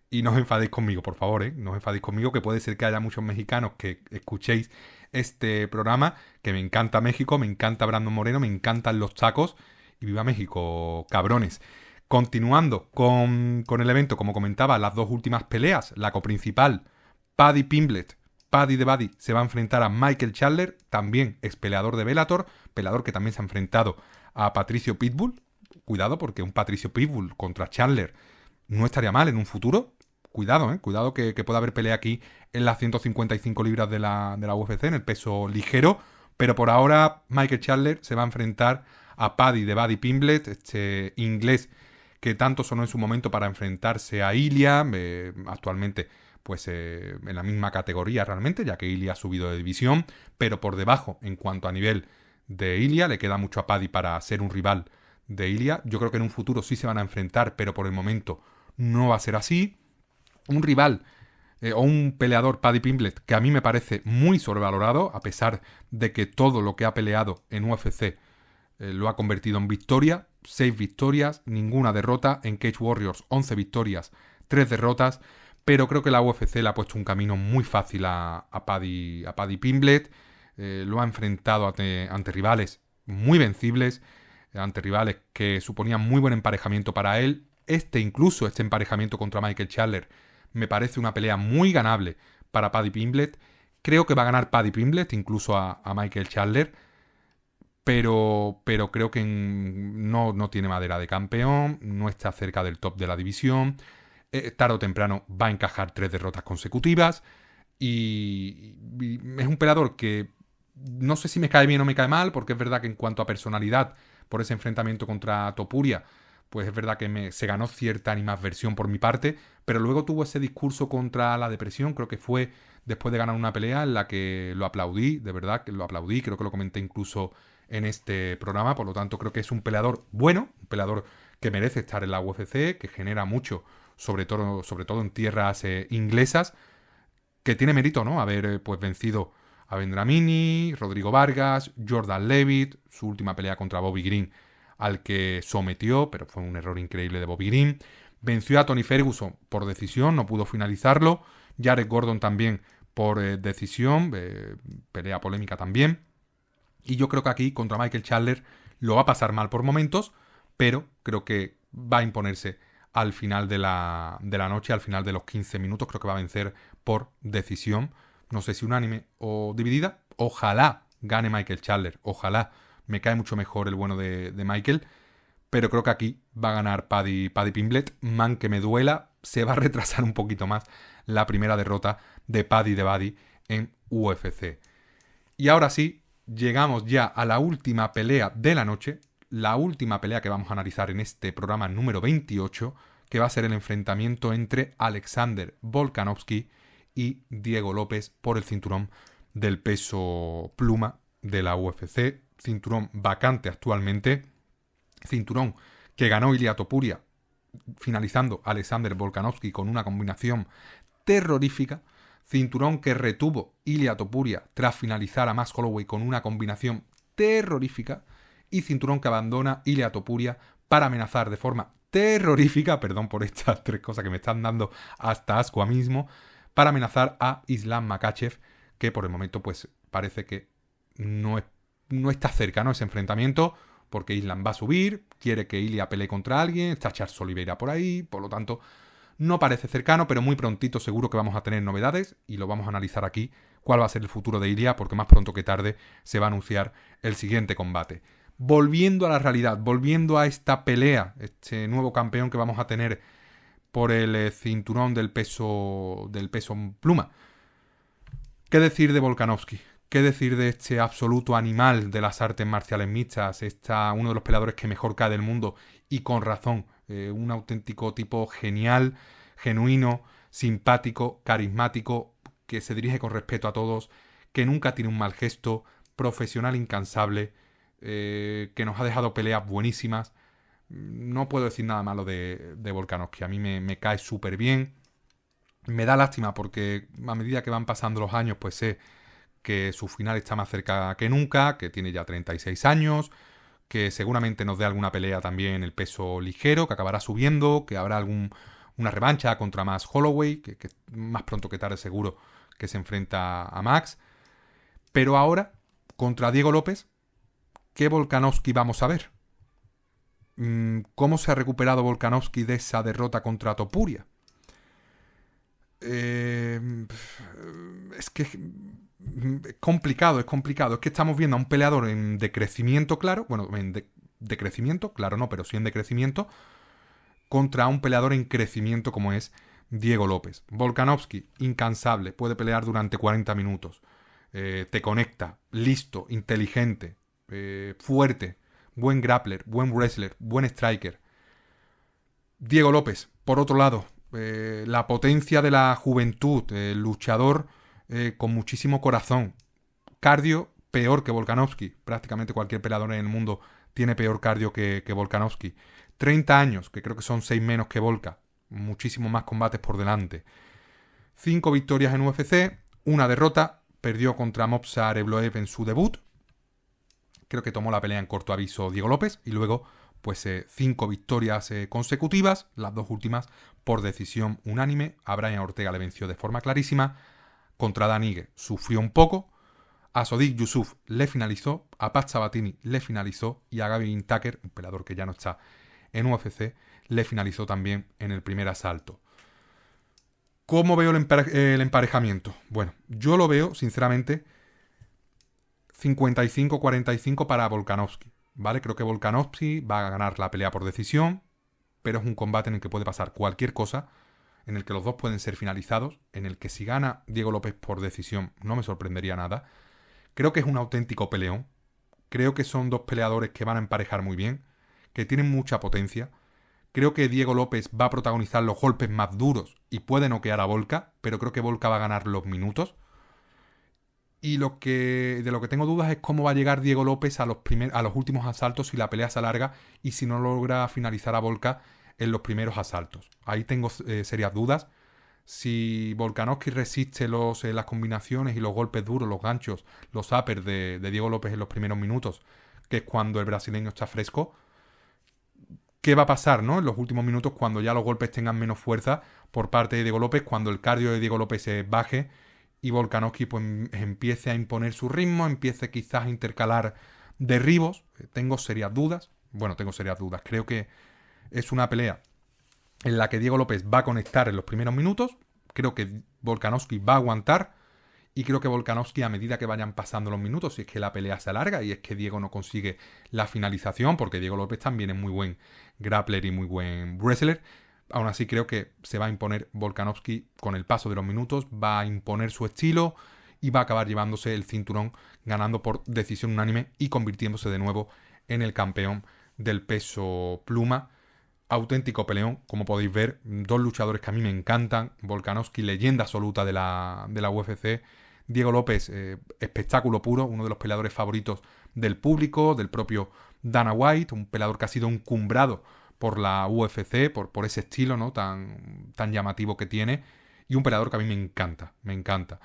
Y no os enfadéis conmigo, por favor, ¿eh? No os enfadéis conmigo, que puede ser que haya muchos mexicanos que escuchéis este programa, que me encanta México, me encanta Brandon Moreno, me encantan los tacos, y viva México, cabrones. Continuando con el evento, como comentaba, las dos últimas peleas, la coprincipal, Paddy Pimblett, Paddy the Baddy, se va a enfrentar a Michael Chandler, también ex peleador de Bellator, peleador que también se ha enfrentado a Patricio Pitbull. Cuidado, porque un Patricio Pitbull contra Chandler no estaría mal en un futuro. Cuidado, cuidado que pueda haber pelea aquí en las 155 libras de la UFC, en el peso ligero. Pero por ahora Michael Chandler se va a enfrentar a Paddy de Baddy Pimblett, este inglés que tanto sonó en su momento para enfrentarse a Ilia, actualmente pues en la misma categoría realmente, ya que Ilia ha subido de división, pero por debajo en cuanto a nivel de Ilia, le queda mucho a Paddy para ser un rival de Ilia. Yo creo que en un futuro sí se van a enfrentar, pero por el momento no va a ser así. Un rival o un peleador, Paddy Pimblett, que a mí me parece muy sobrevalorado, a pesar de que todo lo que ha peleado en UFC lo ha convertido en victoria. 6 victorias, ninguna derrota. En Cage Warriors 11 victorias, 3 derrotas. Pero creo que la UFC le ha puesto un camino muy fácil a Paddy Pimblett. Lo ha enfrentado ante rivales muy vencibles, ante rivales que suponían muy buen emparejamiento para él. Incluso este emparejamiento contra Michael Chandler me parece una pelea muy ganable para Paddy Pimblett. Creo que va a ganar Paddy Pimblett incluso a Michael Chandler, pero creo que no tiene madera de campeón, no está cerca del top de la división. Tarde o temprano va a encajar 3 derrotas consecutivas y es un peleador que no sé si me cae bien o me cae mal, porque es verdad que en cuanto a personalidad, por ese enfrentamiento contra Topuria, pues es verdad que se ganó cierta animadversión por mi parte, pero luego tuvo ese discurso contra la depresión, creo que fue después de ganar una pelea en la que lo aplaudí, de verdad que lo aplaudí, creo que lo comenté incluso en este programa, por lo tanto creo que es un peleador bueno, un peleador que merece estar en la UFC, que genera mucho, sobre todo en tierras inglesas, que tiene mérito, ¿no? Haber pues vencido a Vendramini, Rodrigo Vargas, Jordan Levitt, su última pelea contra Bobby Green, al que sometió, pero fue un error increíble de Bobby Green. Venció a Tony Ferguson por decisión, no pudo finalizarlo. Jared Gordon también por decisión, pelea polémica también. Y yo creo que aquí contra Michael Chandler lo va a pasar mal por momentos, pero creo que va a imponerse al final de la noche, al final de los 15 minutos. Creo que va a vencer por decisión. No sé si unánime o dividida. Ojalá gane Michael Chandler. Ojalá. Me cae mucho mejor el bueno de Michael. Pero creo que aquí va a ganar Paddy Pimblett. Man que me duela. Se va a retrasar un poquito más la primera derrota de Paddy the Baddy en UFC. Y ahora sí, llegamos ya a la última pelea de la noche. La última pelea que vamos a analizar en este programa número 28, que va a ser el enfrentamiento entre Alexander Volkanovski y Diego López por el cinturón del peso pluma de la UFC. Cinturón vacante actualmente. Cinturón que ganó Ilia Topuria, finalizando Alexander Volkanovski con una combinación terrorífica. Cinturón que retuvo Ilia Topuria tras finalizar a Max Holloway con una combinación terrorífica. Y cinturón que abandona Ilia Topuria para amenazar de forma terrorífica, perdón por estas 3 cosas que me están dando hasta asco a mismo, para amenazar a Islam Makhachev, que por el momento pues parece que no está cercano ese enfrentamiento, porque Islam va a subir, quiere que Ilia pelee contra alguien, está Charles Oliveira por ahí, por lo tanto no parece cercano, pero muy prontito seguro que vamos a tener novedades y lo vamos a analizar aquí, cuál va a ser el futuro de Ilia, porque más pronto que tarde se va a anunciar el siguiente combate. Volviendo a la realidad, volviendo a esta pelea, este nuevo campeón que vamos a tener por el cinturón del peso pluma. ¿Qué decir de Volkanovski? ¿Qué decir de este absoluto animal de las artes marciales mixtas? Uno de los peleadores que mejor cae del mundo y con razón. Un auténtico tipo genial, genuino, simpático, carismático, que se dirige con respeto a todos, que nunca tiene un mal gesto, profesional incansable, que nos ha dejado peleas buenísimas. No puedo decir nada malo de Volkanovski. A mí me cae súper bien. Me da lástima porque a medida que van pasando los años, pues sé que su final está más cerca que nunca, que tiene ya 36 años, que seguramente nos dé alguna pelea también en el peso ligero, que acabará subiendo, que habrá una revancha contra Max Holloway, que más pronto que tarde seguro que se enfrenta a Max. Pero ahora, contra Diego López, ¿qué Volkanovski vamos a ver? ¿Cómo se ha recuperado Volkanovski de esa derrota contra Topuria? Es que es complicado. Es que estamos viendo a un peleador en decrecimiento, claro. Bueno, en decrecimiento, claro no, pero sí en decrecimiento, contra un peleador en crecimiento como es Diego López. Volkanovski, incansable, puede pelear durante 40 minutos. Te conecta, listo, inteligente, fuerte, buen grappler, buen wrestler, buen striker. Diego López, por otro lado, la potencia de la juventud, luchador con muchísimo corazón. Cardio peor que Volkanovski. Prácticamente cualquier peleador en el mundo tiene peor cardio que Volkanovski. 30 años, que creo que son 6 menos que Volka. Muchísimo más combates por delante. 5 victorias en UFC, una derrota. Perdió contra Movsar Evloev en su debut. Creo que tomó la pelea en corto aviso Diego López. Y luego, pues 5 victorias consecutivas. Las 2 últimas por decisión unánime. A Brian Ortega le venció de forma clarísima. Contra Dan Ige sufrió un poco. A Sodiq Yusuff le finalizó. A Pat Sabatini le finalizó. Y a Gavin Tucker, un peleador que ya no está en UFC, le finalizó también en el primer asalto. ¿Cómo veo el emparejamiento? Bueno, yo lo veo, sinceramente, 55-45 para Volkanovski, ¿vale? Creo que Volkanovski va a ganar la pelea por decisión, pero es un combate en el que puede pasar cualquier cosa, en el que los dos pueden ser finalizados, en el que si gana Diego López por decisión no me sorprendería nada. Creo que es un auténtico peleón. Creo que son dos peleadores que van a emparejar muy bien, que tienen mucha potencia. Creo que Diego López va a protagonizar los golpes más duros y puede noquear a Volka, pero creo que Volka va a ganar los minutos. Y de lo que tengo dudas es cómo va a llegar Diego López a los últimos asaltos si la pelea se alarga y si no logra finalizar a Volka en los primeros asaltos. Ahí tengo serias dudas. Si Volkanovski resiste las combinaciones y los golpes duros, los ganchos, los uppers de Diego López en los primeros minutos, que es cuando el brasileño está fresco, ¿qué va a pasar, ¿no? En los últimos minutos, cuando ya los golpes tengan menos fuerza por parte de Diego López, cuando el cardio de Diego López se baje y Volkanovski pues empiece a imponer su ritmo, empiece quizás a intercalar derribos? Tengo serias dudas. Creo que es una pelea en la que Diego López va a conectar en los primeros minutos. Creo que Volkanovski va a aguantar. Y creo que Volkanovski, a medida que vayan pasando los minutos, si es que la pelea se alarga y es que Diego no consigue la finalización, porque Diego López también es muy buen grappler y muy buen wrestler, aún así creo que se va a imponer Volkanovski con el paso de los minutos, va a imponer su estilo y va a acabar llevándose el cinturón, ganando por decisión unánime y convirtiéndose de nuevo en el campeón del peso pluma. Auténtico peleón, como podéis ver, dos luchadores que a mí me encantan. Volkanovski, leyenda absoluta de la UFC. Diego López, espectáculo puro, uno de los peleadores favoritos del público, del propio Dana White, un peleador que ha sido encumbrado por la UFC, por ese estilo, ¿no? tan llamativo que tiene, y un peleador que a mí me encanta.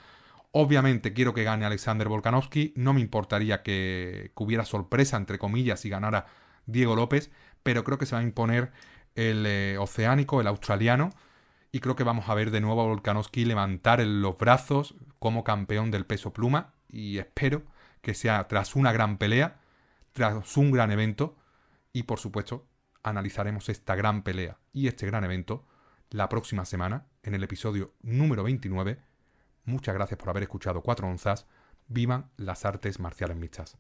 Obviamente quiero que gane Alexander Volkanovski, no me importaría que hubiera sorpresa, entre comillas, si ganara Diego López, pero creo que se va a imponer el oceánico, el australiano, y creo que vamos a ver de nuevo a Volkanovski levantar los brazos como campeón del peso pluma, y espero que sea tras una gran pelea, tras un gran evento, y por supuesto analizaremos esta gran pelea y este gran evento la próxima semana en el episodio número 29. Muchas gracias por haber escuchado 4 onzas. Vivan las artes marciales mixtas.